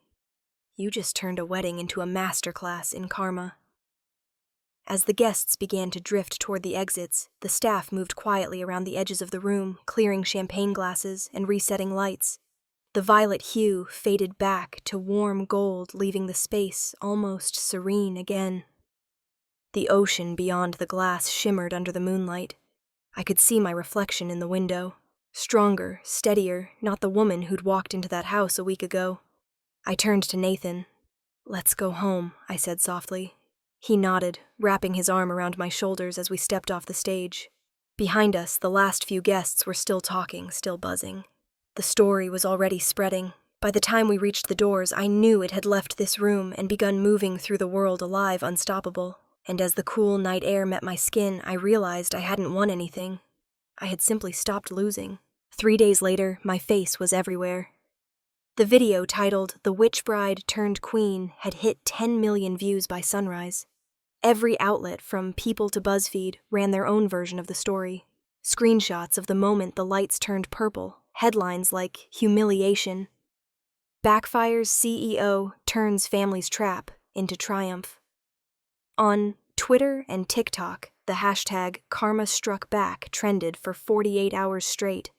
"You just turned a wedding into a masterclass in karma." As the guests began to drift toward the exits, the staff moved quietly around the edges of the room, clearing champagne glasses and resetting lights. The violet hue faded back to warm gold, leaving the space almost serene again. The ocean beyond the glass shimmered under the moonlight. I could see my reflection in the window. Stronger, steadier, not the woman who'd walked into that house a week ago. I turned to Nathan. "Let's go home," I said softly. He nodded, wrapping his arm around my shoulders as we stepped off the stage. Behind us, the last few guests were still talking, still buzzing. The story was already spreading. By the time we reached the doors, I knew it had left this room and begun moving through the world alive, unstoppable. And as the cool night air met my skin, I realized I hadn't won anything. I had simply stopped losing. 3 days later, my face was everywhere. The video titled "The Witch Bride Turned Queen" had hit 10 million views by sunrise. Every outlet, from People to BuzzFeed, ran their own version of the story. Screenshots of the moment the lights turned purple, headlines like "Humiliation," "Backfires CEO Turns Family's Trap into Triumph." On Twitter and TikTok, the hashtag #KarmaStruckBack trended for 48 hours straight.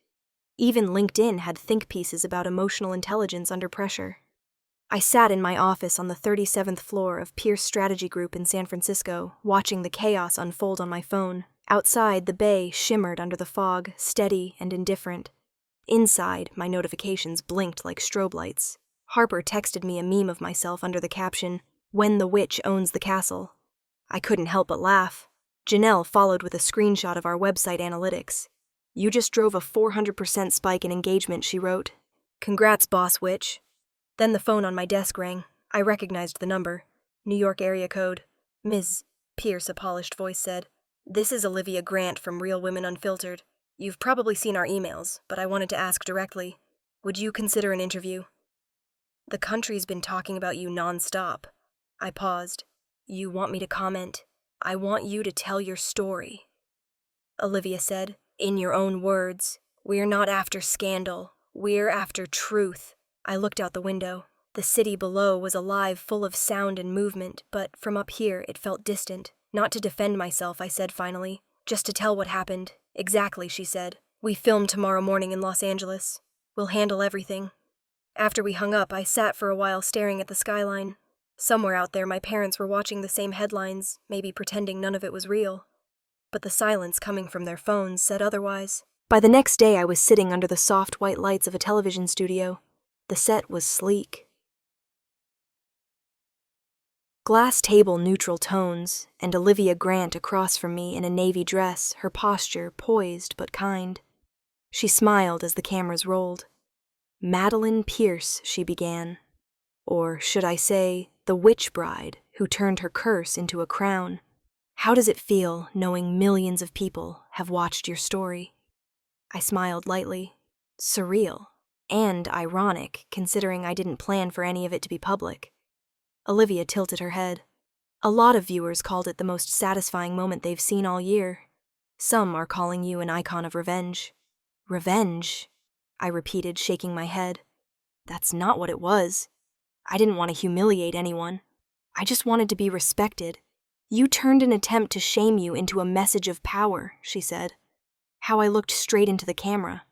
Even LinkedIn had think pieces about emotional intelligence under pressure. I sat in my office on the 37th floor of Pierce Strategy Group in San Francisco, watching the chaos unfold on my phone. Outside, the bay shimmered under the fog, steady and indifferent. Inside, my notifications blinked like strobe lights. Harper texted me a meme of myself under the caption, "When the witch owns the castle." I couldn't help but laugh. Janelle followed with a screenshot of our website analytics. "You just drove a 400% spike in engagement," she wrote. "Congrats, boss witch." Then the phone on my desk rang. I recognized the number. New York area code. "Ms. Pierce," a polished voice said. "This is Olivia Grant from Real Women Unfiltered. You've probably seen our emails, but I wanted to ask directly. Would you consider an interview? The country's been talking about you nonstop." I paused. "You want me to comment? I want you to tell your story." Olivia said, "In your own words. We're not after scandal. We're after truth." I looked out the window. The city below was alive, full of sound and movement, but from up here it felt distant. "Not to defend myself," I said finally. "Just to tell what happened." "Exactly," she said. "We film tomorrow morning in Los Angeles. We'll handle everything." After we hung up, I sat for a while staring at the skyline. Somewhere out there, my parents were watching the same headlines, maybe pretending none of it was real. but the silence coming from their phones said otherwise. By the next day, I was sitting under the soft white lights of a television studio. The set was sleek. Glass table neutral tones, and Olivia Grant across from me in a navy dress, her posture poised but kind. She smiled as the cameras rolled. Madeline Pierce, she began. Or should I say, the witch bride who turned her curse into a crown. How does it feel knowing millions of people have watched your story? I smiled lightly. Surreal. And ironic, considering I didn't plan for any of it to be public. Olivia tilted her head. A lot of viewers called it the most satisfying moment they've seen all year. Some are calling you an icon of revenge. Revenge? I repeated, shaking my head. That's not what it was. I didn't want to humiliate anyone. I just wanted to be respected. You turned an attempt to shame you into a message of power, she said. How I looked straight into the camera.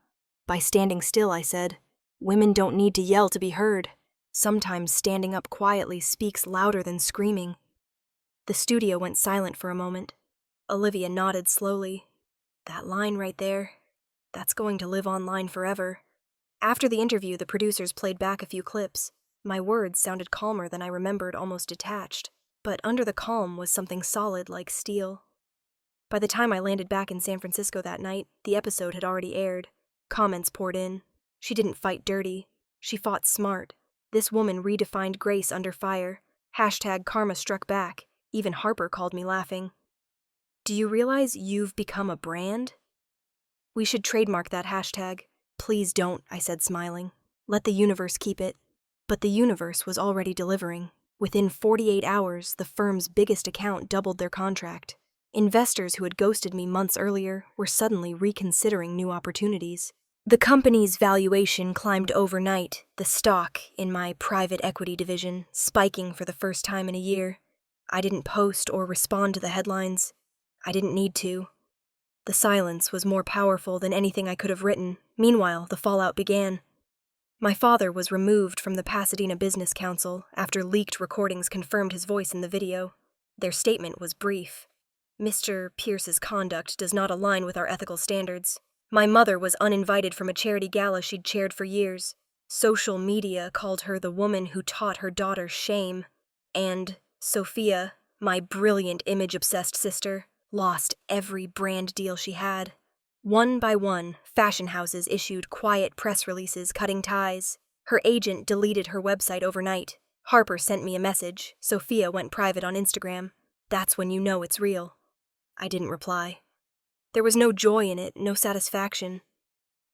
By standing still, I said, women don't need to yell to be heard. Sometimes standing up quietly speaks louder than screaming. The studio went silent for a moment. Olivia nodded slowly. That line right there, that's going to live online forever. After the interview, the producers played back a few clips. My words sounded calmer than I remembered, almost detached. But under the calm was something solid like steel. By the time I landed back in San Francisco that night, the episode had already aired. Comments poured in. She didn't fight dirty. She fought smart. This woman redefined grace under fire. #karma struck back. Even Harper called me laughing. Do you realize you've become a brand? We should trademark that hashtag. Please don't, I said, smiling. Let the universe keep it. But the universe was already delivering. Within 48 hours, the firm's biggest account doubled their contract. Investors who had ghosted me months earlier were suddenly reconsidering new opportunities. The company's valuation climbed overnight, the stock in my private equity division spiking for the first time in a year. I didn't post or respond to the headlines. I didn't need to. The silence was more powerful than anything I could have written. Meanwhile, the fallout began. My father was removed from the Pasadena Business Council after leaked recordings confirmed his voice in the video. Their statement was brief. Mr. Pierce's conduct does not align with our ethical standards. My mother was uninvited from a charity gala she'd chaired for years. Social media called her the woman who taught her daughter shame. And Sophia, my brilliant image-obsessed sister, lost every brand deal she had. One by one, fashion houses issued quiet press releases cutting ties. Her agent deleted her website overnight. Harper sent me a message. Sophia went private on Instagram. That's when you know it's real. I didn't reply. There was no joy in it, no satisfaction.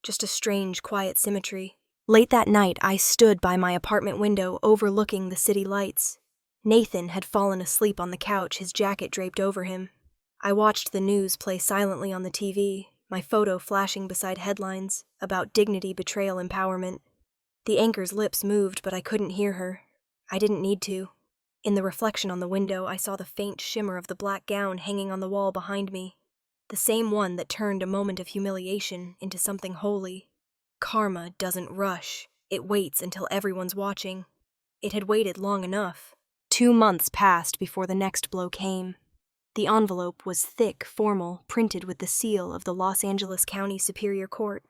Just a strange, quiet symmetry. Late that night, I stood by my apartment window overlooking the city lights. Nathan had fallen asleep on the couch, his jacket draped over him. I watched the news play silently on the TV, my photo flashing beside headlines about dignity, betrayal, empowerment. The anchor's lips moved, but I couldn't hear her. I didn't need to. In the reflection on the window, I saw the faint shimmer of the black gown hanging on the wall behind me. The same one that turned a moment of humiliation into something holy. Karma doesn't rush. It waits until everyone's watching. It had waited long enough. 2 months passed before the next blow came. The envelope was thick, formal, printed with the seal of the Los Angeles County Superior Court.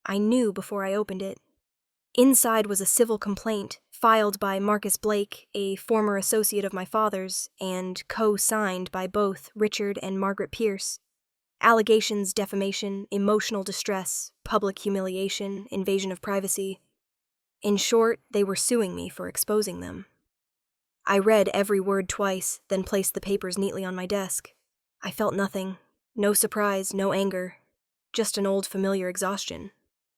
I knew before I opened it. Inside was a civil complaint, filed by Marcus Blake, a former associate of my father's, and co-signed by both Richard and Margaret Pierce. Allegations, defamation, emotional distress, public humiliation, invasion of privacy. In short, they were suing me for exposing them. I read every word twice, then placed the papers neatly on my desk. I felt nothing. No surprise, no anger. Just an old familiar exhaustion.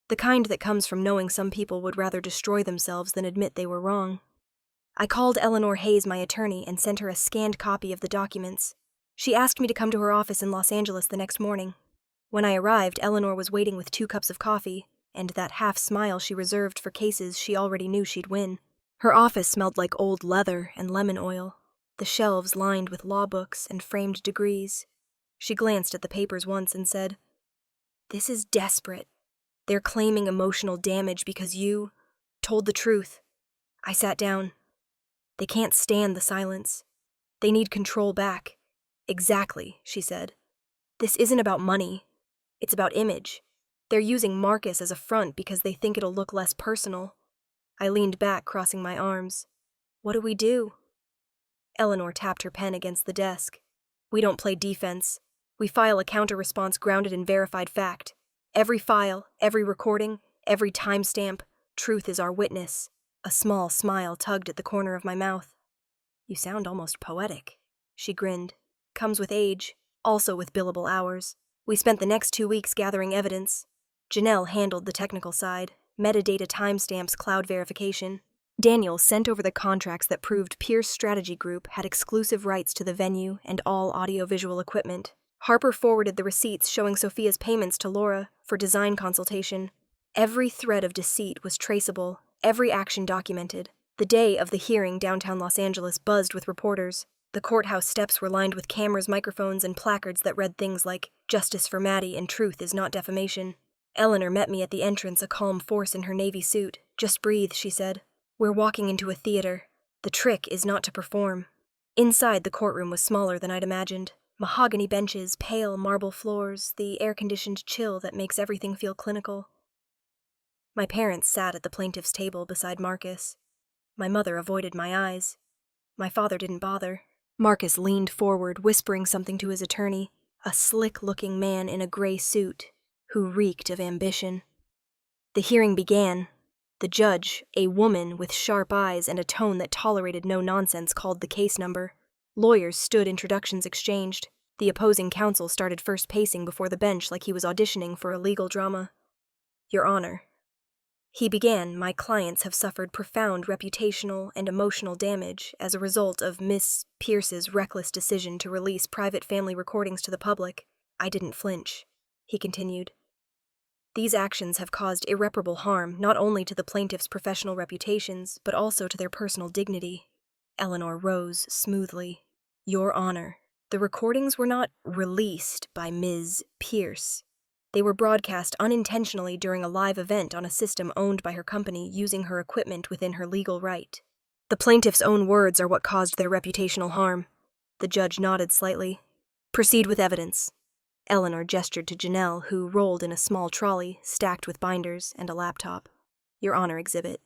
The kind that comes from knowing some people would rather destroy themselves than admit they were wrong. I called Eleanor Hayes, my attorney, and sent her a scanned copy of the documents. She asked me to come to her office in Los Angeles the next morning. When I arrived, Eleanor was waiting with 2 cups of coffee, and that half smile she reserved for cases she already knew she'd win. Her office smelled like old leather and lemon oil, the shelves lined with law books and framed degrees. She glanced at the papers once and said, "This is desperate. They're claiming emotional damage because you told the truth." I sat down. They can't stand the silence. They need control back. "Exactly," she said. This isn't about money. It's about image. They're using Marcus as a front because they think it'll look less personal. I leaned back, crossing my arms. What do we do? Eleanor tapped her pen against the desk. We don't play defense. We file a counter-response grounded in verified fact. Every file, every recording, every timestamp, truth is our witness. A small smile tugged at the corner of my mouth. You sound almost poetic. She grinned. Comes with age, also with billable hours. We spent the next 2 weeks gathering evidence. Janelle handled the technical side, metadata timestamps, cloud verification. Daniel sent over the contracts that proved Pierce Strategy Group had exclusive rights to the venue and all audiovisual equipment. Harper forwarded the receipts showing Sophia's payments to Laura for design consultation. Every thread of deceit was traceable, every action documented. The day of the hearing, downtown Los Angeles buzzed with reporters. The courthouse steps were lined with cameras, microphones, and placards that read things like, "Justice for Maddie and truth is not defamation." Eleanor met me at the entrance, a calm force in her navy suit. "Just breathe," she said. "We're walking into a theater. The trick is not to perform." Inside, the courtroom was smaller than I'd imagined. Mahogany benches, pale marble floors, the air-conditioned chill that makes everything feel clinical. My parents sat at the plaintiff's table beside Marcus. My mother avoided my eyes. My father didn't bother. Marcus leaned forward, whispering something to his attorney, a slick-looking man in a gray suit, who reeked of ambition. The hearing began. The judge, a woman with sharp eyes and a tone that tolerated no nonsense, called the case number. Lawyers stood, introductions exchanged. The opposing counsel started first pacing before the bench like he was auditioning for a legal drama. "Your Honor," he began, "my clients have suffered profound reputational and emotional damage as a result of Miss Pierce's reckless decision to release private family recordings to the public." I didn't flinch. He continued. "These actions have caused irreparable harm not only to the plaintiff's professional reputations, but also to their personal dignity." Eleanor rose smoothly. "Your Honor, the recordings were not released by Ms. Pierce. They were broadcast unintentionally during a live event on a system owned by her company using her equipment within her legal right. The plaintiff's own words are what caused their reputational harm." The judge nodded slightly. "Proceed with evidence." Eleanor gestured to Janelle, who rolled in a small trolley stacked with binders and a laptop. "Your Honor, exhibit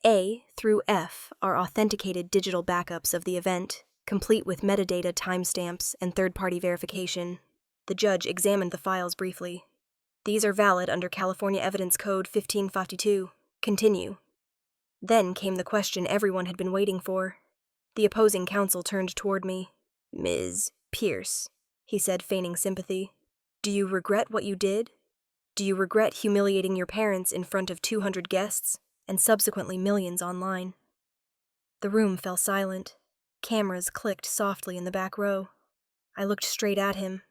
A through F are authenticated digital backups of the event, complete with metadata, timestamps, and third-party verification." The judge examined the files briefly. "These are valid under California Evidence Code 1552. Continue." Then came the question everyone had been waiting for. The opposing counsel turned toward me. "Ms. Pierce," he said, feigning sympathy, "do you regret what you did? Do you regret humiliating your parents in front of 200 guests, and subsequently millions online?" The room fell silent. Cameras clicked softly in the back row. I looked straight at him.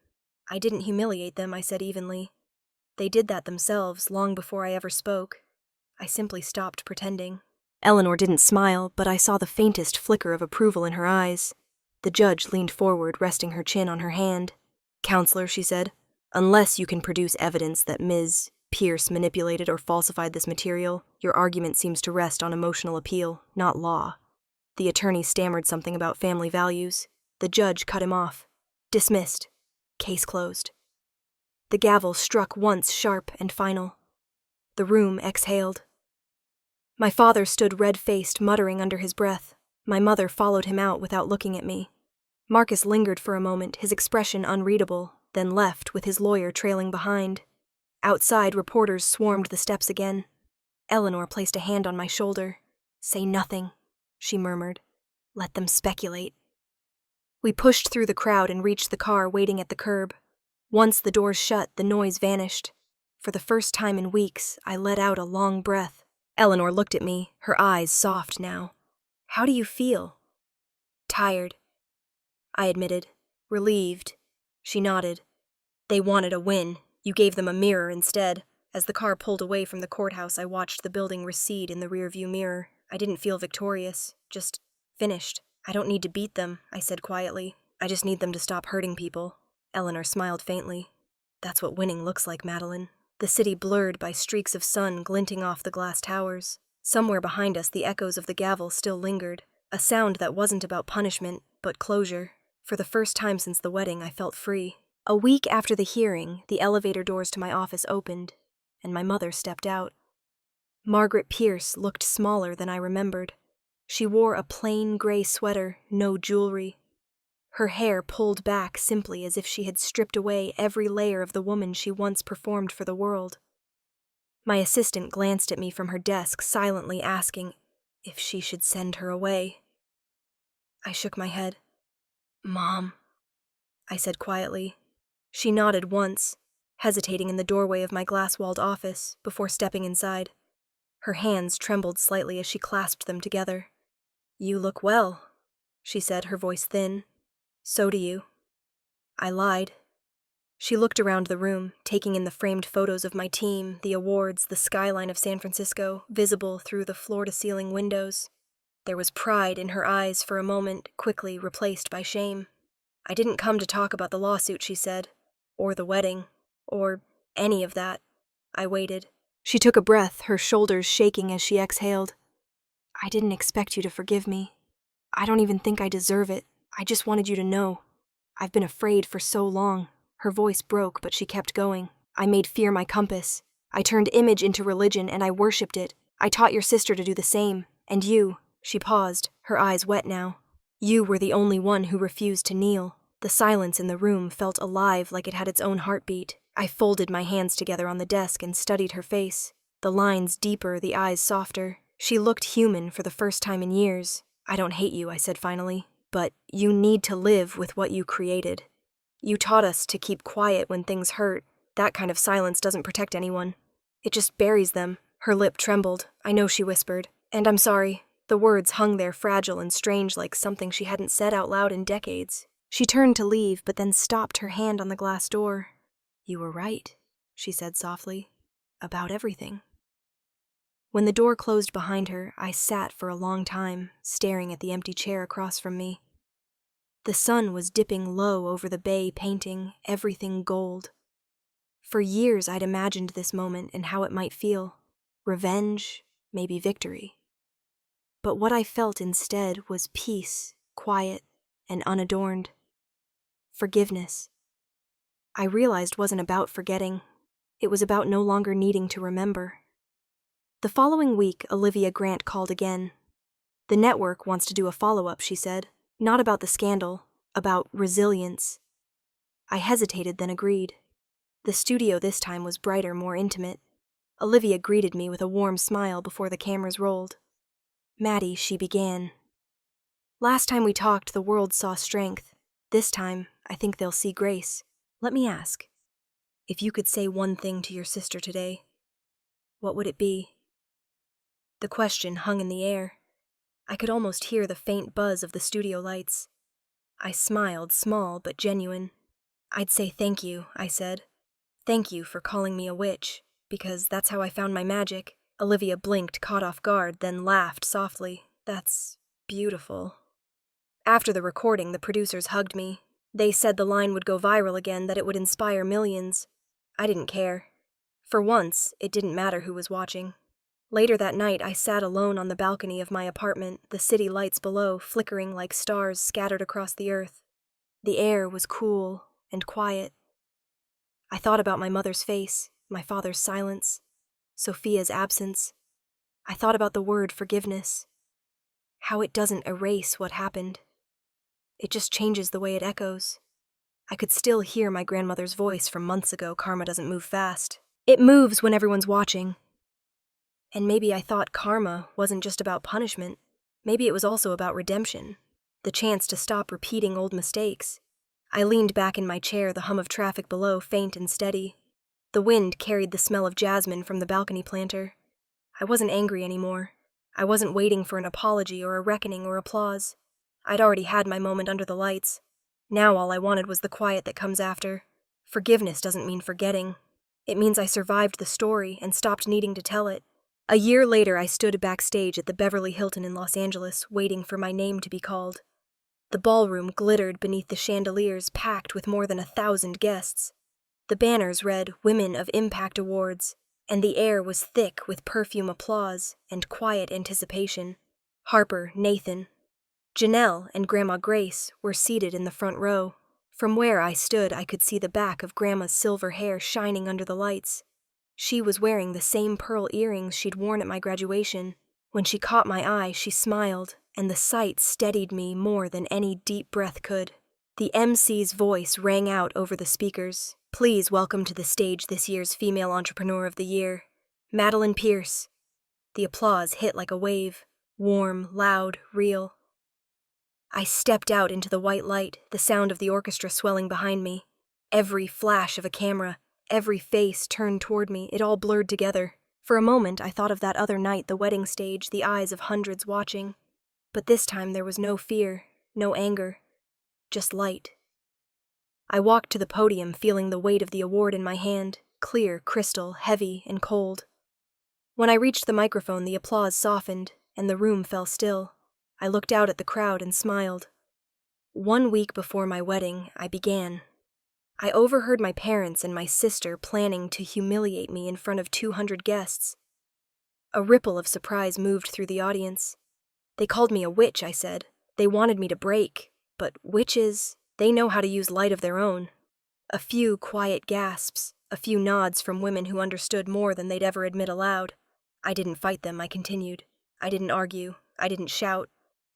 "I didn't humiliate them," I said evenly. "They did that themselves, long before I ever spoke. I simply stopped pretending." Eleanor didn't smile, but I saw the faintest flicker of approval in her eyes. The judge leaned forward, resting her chin on her hand. "Counselor," she said, "unless you can produce evidence that Ms. Pierce manipulated or falsified this material, your argument seems to rest on emotional appeal, not law." The attorney stammered something about family values. The judge cut him off. "Dismissed. Case closed." The gavel struck once, sharp and final. The room exhaled. My father stood red-faced, muttering under his breath. My mother followed him out without looking at me. Marcus lingered for a moment, his expression unreadable, then left, with his lawyer trailing behind. Outside, reporters swarmed the steps again. Eleanor placed a hand on my shoulder. "Say nothing," she murmured. "Let them speculate." We pushed through the crowd and reached the car waiting at the curb. Once the doors shut, the noise vanished. For the first time in weeks, I let out a long breath. Eleanor looked at me, her eyes soft now. "How do you feel?" "Tired," I admitted. "Relieved." She nodded. "They wanted a win. You gave them a mirror instead." As the car pulled away from the courthouse, I watched the building recede in the rearview mirror. I didn't feel victorious, just finished. "I don't need to beat them," I said quietly. "I just need them to stop hurting people." Eleanor smiled faintly. "That's what winning looks like, Madeline." The city blurred by streaks of sun glinting off the glass towers. Somewhere behind us, the echoes of the gavel still lingered, a sound that wasn't about punishment, but closure. For the first time since the wedding, I felt free. A week after the hearing, the elevator doors to my office opened, and my mother stepped out. Margaret Pierce looked smaller than I remembered. She wore a plain gray sweater, no jewelry. Her hair pulled back simply as if she had stripped away every layer of the woman she once performed for the world. My assistant glanced at me from her desk, silently asking if she should send her away. I shook my head. "Mom," I said quietly. She nodded once, hesitating in the doorway of my glass-walled office before stepping inside. Her hands trembled slightly as she clasped them together. "You look well," she said, her voice thin. "So do you." I lied. She looked around the room, taking in the framed photos of my team, the awards, the skyline of San Francisco, visible through the floor-to-ceiling windows. There was pride in her eyes for a moment, quickly replaced by shame. "I didn't come to talk about the lawsuit," she said, "or the wedding, or any of that." I waited. She took a breath, her shoulders shaking as she exhaled. "I didn't expect you to forgive me. I don't even think I deserve it. I just wanted you to know. I've been afraid for so long." Her voice broke, but she kept going. "I made fear my compass. I turned image into religion, and I worshipped it. I taught your sister to do the same. And you," she paused, her eyes wet now, "you were the only one who refused to kneel." The silence in the room felt alive, like it had its own heartbeat. I folded my hands together on the desk and studied her face. The lines deeper, the eyes softer. She looked human for the first time in years. "I don't hate you," I said finally, "but you need to live with what you created. You taught us to keep quiet when things hurt. That kind of silence doesn't protect anyone. It just buries them." Her lip trembled. "I know," she whispered. "And I'm sorry." The words hung there fragile and strange, like something she hadn't said out loud in decades. She turned to leave, but then stopped, her hand on the glass door. "You were right," she said softly, "about everything." When the door closed behind her, I sat for a long time, staring at the empty chair across from me. The sun was dipping low over the bay, painting everything gold. For years I'd imagined this moment and how it might feel. Revenge, maybe victory. But what I felt instead was peace, quiet, and unadorned. Forgiveness. I realized wasn't about forgetting. It was about no longer needing to remember. The following week, Olivia Grant called again. "The network wants to do a follow-up," she said. "Not about the scandal, about resilience." I hesitated, then agreed. The studio this time was brighter, more intimate. Olivia greeted me with a warm smile before the cameras rolled. "Maddie," she began. "Last time we talked, the world saw strength. This time, I think they'll see grace. Let me ask, if you could say one thing to your sister today, what would it be?" The question hung in the air. I could almost hear the faint buzz of the studio lights. I smiled, small but genuine. "I'd say thank you," I said. "Thank you for calling me a witch, because that's how I found my magic." Olivia blinked, caught off guard, then laughed softly. "That's beautiful." After the recording, the producers hugged me. They said the line would go viral again, that it would inspire millions. I didn't care. For once, it didn't matter who was watching. Later that night, I sat alone on the balcony of my apartment, the city lights below flickering like stars scattered across the earth. The air was cool and quiet. I thought about my mother's face, my father's silence, Sophia's absence. I thought about the word forgiveness. How it doesn't erase what happened. It just changes the way it echoes. I could still hear my grandmother's voice from months ago. Karma doesn't move fast. It moves when everyone's watching. And maybe I thought karma wasn't just about punishment. Maybe it was also about redemption, the chance to stop repeating old mistakes. I leaned back in my chair, the hum of traffic below faint and steady. The wind carried the smell of jasmine from the balcony planter. I wasn't angry anymore. I wasn't waiting for an apology or a reckoning or applause. I'd already had my moment under the lights. Now all I wanted was the quiet that comes after. Forgiveness doesn't mean forgetting. It means I survived the story and stopped needing to tell it. A year later, I stood backstage at the Beverly Hilton in Los Angeles, waiting for my name to be called. The ballroom glittered beneath the chandeliers, packed with more than 1,000 guests. The banners read Women of Impact Awards, and the air was thick with perfume applause and quiet anticipation. Harper, Nathan, Janelle, and Grandma Grace were seated in the front row. From where I stood, I could see the back of Grandma's silver hair shining under the lights. She was wearing the same pearl earrings she'd worn at my graduation. When she caught my eye, she smiled, and the sight steadied me more than any deep breath could. The MC's voice rang out over the speakers. Please welcome to the stage this year's Female Entrepreneur of the Year, Madeline Pierce. The applause hit like a wave, warm, loud, real. I stepped out into the white light, the sound of the orchestra swelling behind me. Every flash of a camera, every face turned toward me, it all blurred together. For a moment, I thought of that other night, the wedding stage, the eyes of hundreds watching. But this time there was no fear, no anger, just light. I walked to the podium, feeling the weight of the award in my hand, clear, crystal, heavy, and cold. When I reached the microphone, the applause softened, and the room fell still. I looked out at the crowd and smiled. 1 week before my wedding, I began. I overheard my parents and my sister planning to humiliate me in front of 200 guests. A ripple of surprise moved through the audience. They called me a witch, I said. They wanted me to break, but witches, they know how to use light of their own. A few quiet gasps, a few nods from women who understood more than they'd ever admit aloud. I didn't fight them, I continued. I didn't argue. I didn't shout.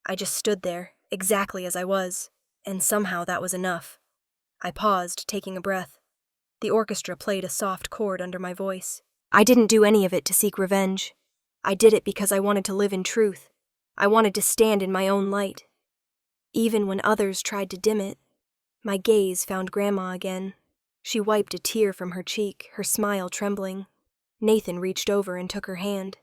I just stood there, exactly as I was, and somehow that was enough. I paused, taking a breath. The orchestra played a soft chord under my voice. I didn't do any of it to seek revenge. I did it because I wanted to live in truth. I wanted to stand in my own light. Even when others tried to dim it, my gaze found Grandma again. She wiped a tear from her cheek, her smile trembling. Nathan reached over and took her hand.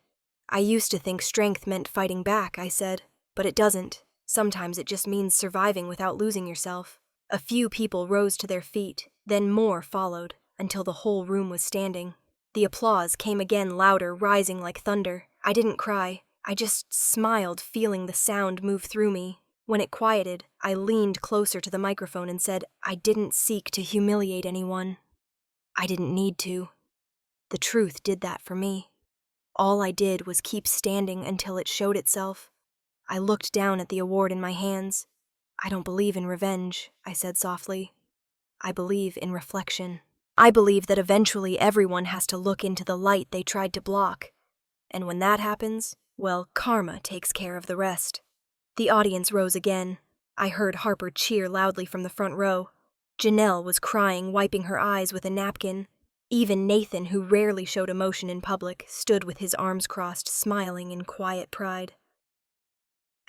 I used to think strength meant fighting back, I said, but it doesn't. Sometimes it just means surviving without losing yourself. A few people rose to their feet, then more followed, until the whole room was standing. The applause came again louder, rising like thunder. I didn't cry. I just smiled, feeling the sound move through me. When it quieted, I leaned closer to the microphone and said, I didn't seek to humiliate anyone. I didn't need to. The truth did that for me. All I did was keep standing until it showed itself. I looked down at the award in my hands. I don't believe in revenge, I said softly. I believe in reflection. I believe that eventually everyone has to look into the light they tried to block. And when that happens, well, karma takes care of the rest. The audience rose again. I heard Harper cheer loudly from the front row. Janelle was crying, wiping her eyes with a napkin. Even Nathan, who rarely showed emotion in public, stood with his arms crossed, smiling in quiet pride.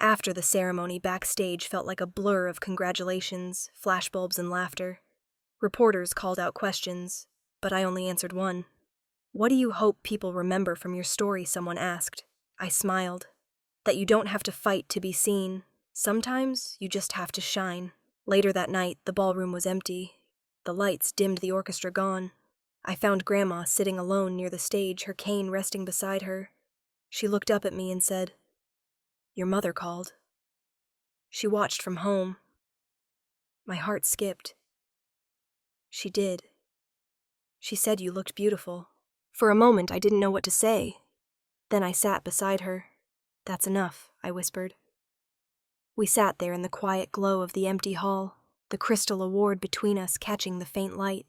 After the ceremony, backstage felt like a blur of congratulations, flashbulbs, and laughter. Reporters called out questions, but I only answered one. What do you hope people remember from your story? Someone asked. I smiled. That you don't have to fight to be seen. Sometimes you just have to shine. Later that night, the ballroom was empty. The lights dimmed, the orchestra gone. I found Grandma sitting alone near the stage, her cane resting beside her. She looked up at me and said, Your mother called. She watched from home. My heart skipped. She did. She said you looked beautiful. For a moment, I didn't know what to say. Then I sat beside her. That's enough, I whispered. We sat there in the quiet glow of the empty hall, the crystal award between us catching the faint light.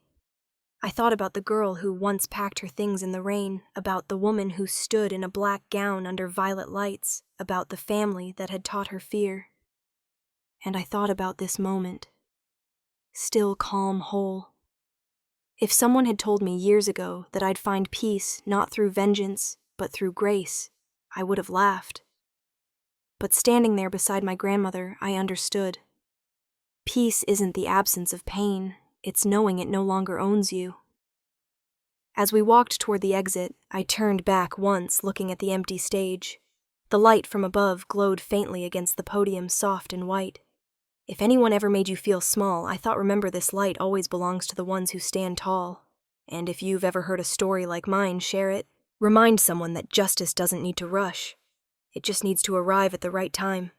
I thought about the girl who once packed her things in the rain, about the woman who stood in a black gown under violet lights, about the family that had taught her fear. And I thought about this moment. Still calm, whole. If someone had told me years ago that I'd find peace not through vengeance, but through grace, I would have laughed. But standing there beside my grandmother, I understood. Peace isn't the absence of pain, it's knowing it no longer owns you. As we walked toward the exit, I turned back once, looking at the empty stage. The light from above glowed faintly against the podium, soft and white. If anyone ever made you feel small, I thought remember this light always belongs to the ones who stand tall. And if you've ever heard a story like mine, share it. Remind someone that justice doesn't need to rush. It just needs to arrive at the right time.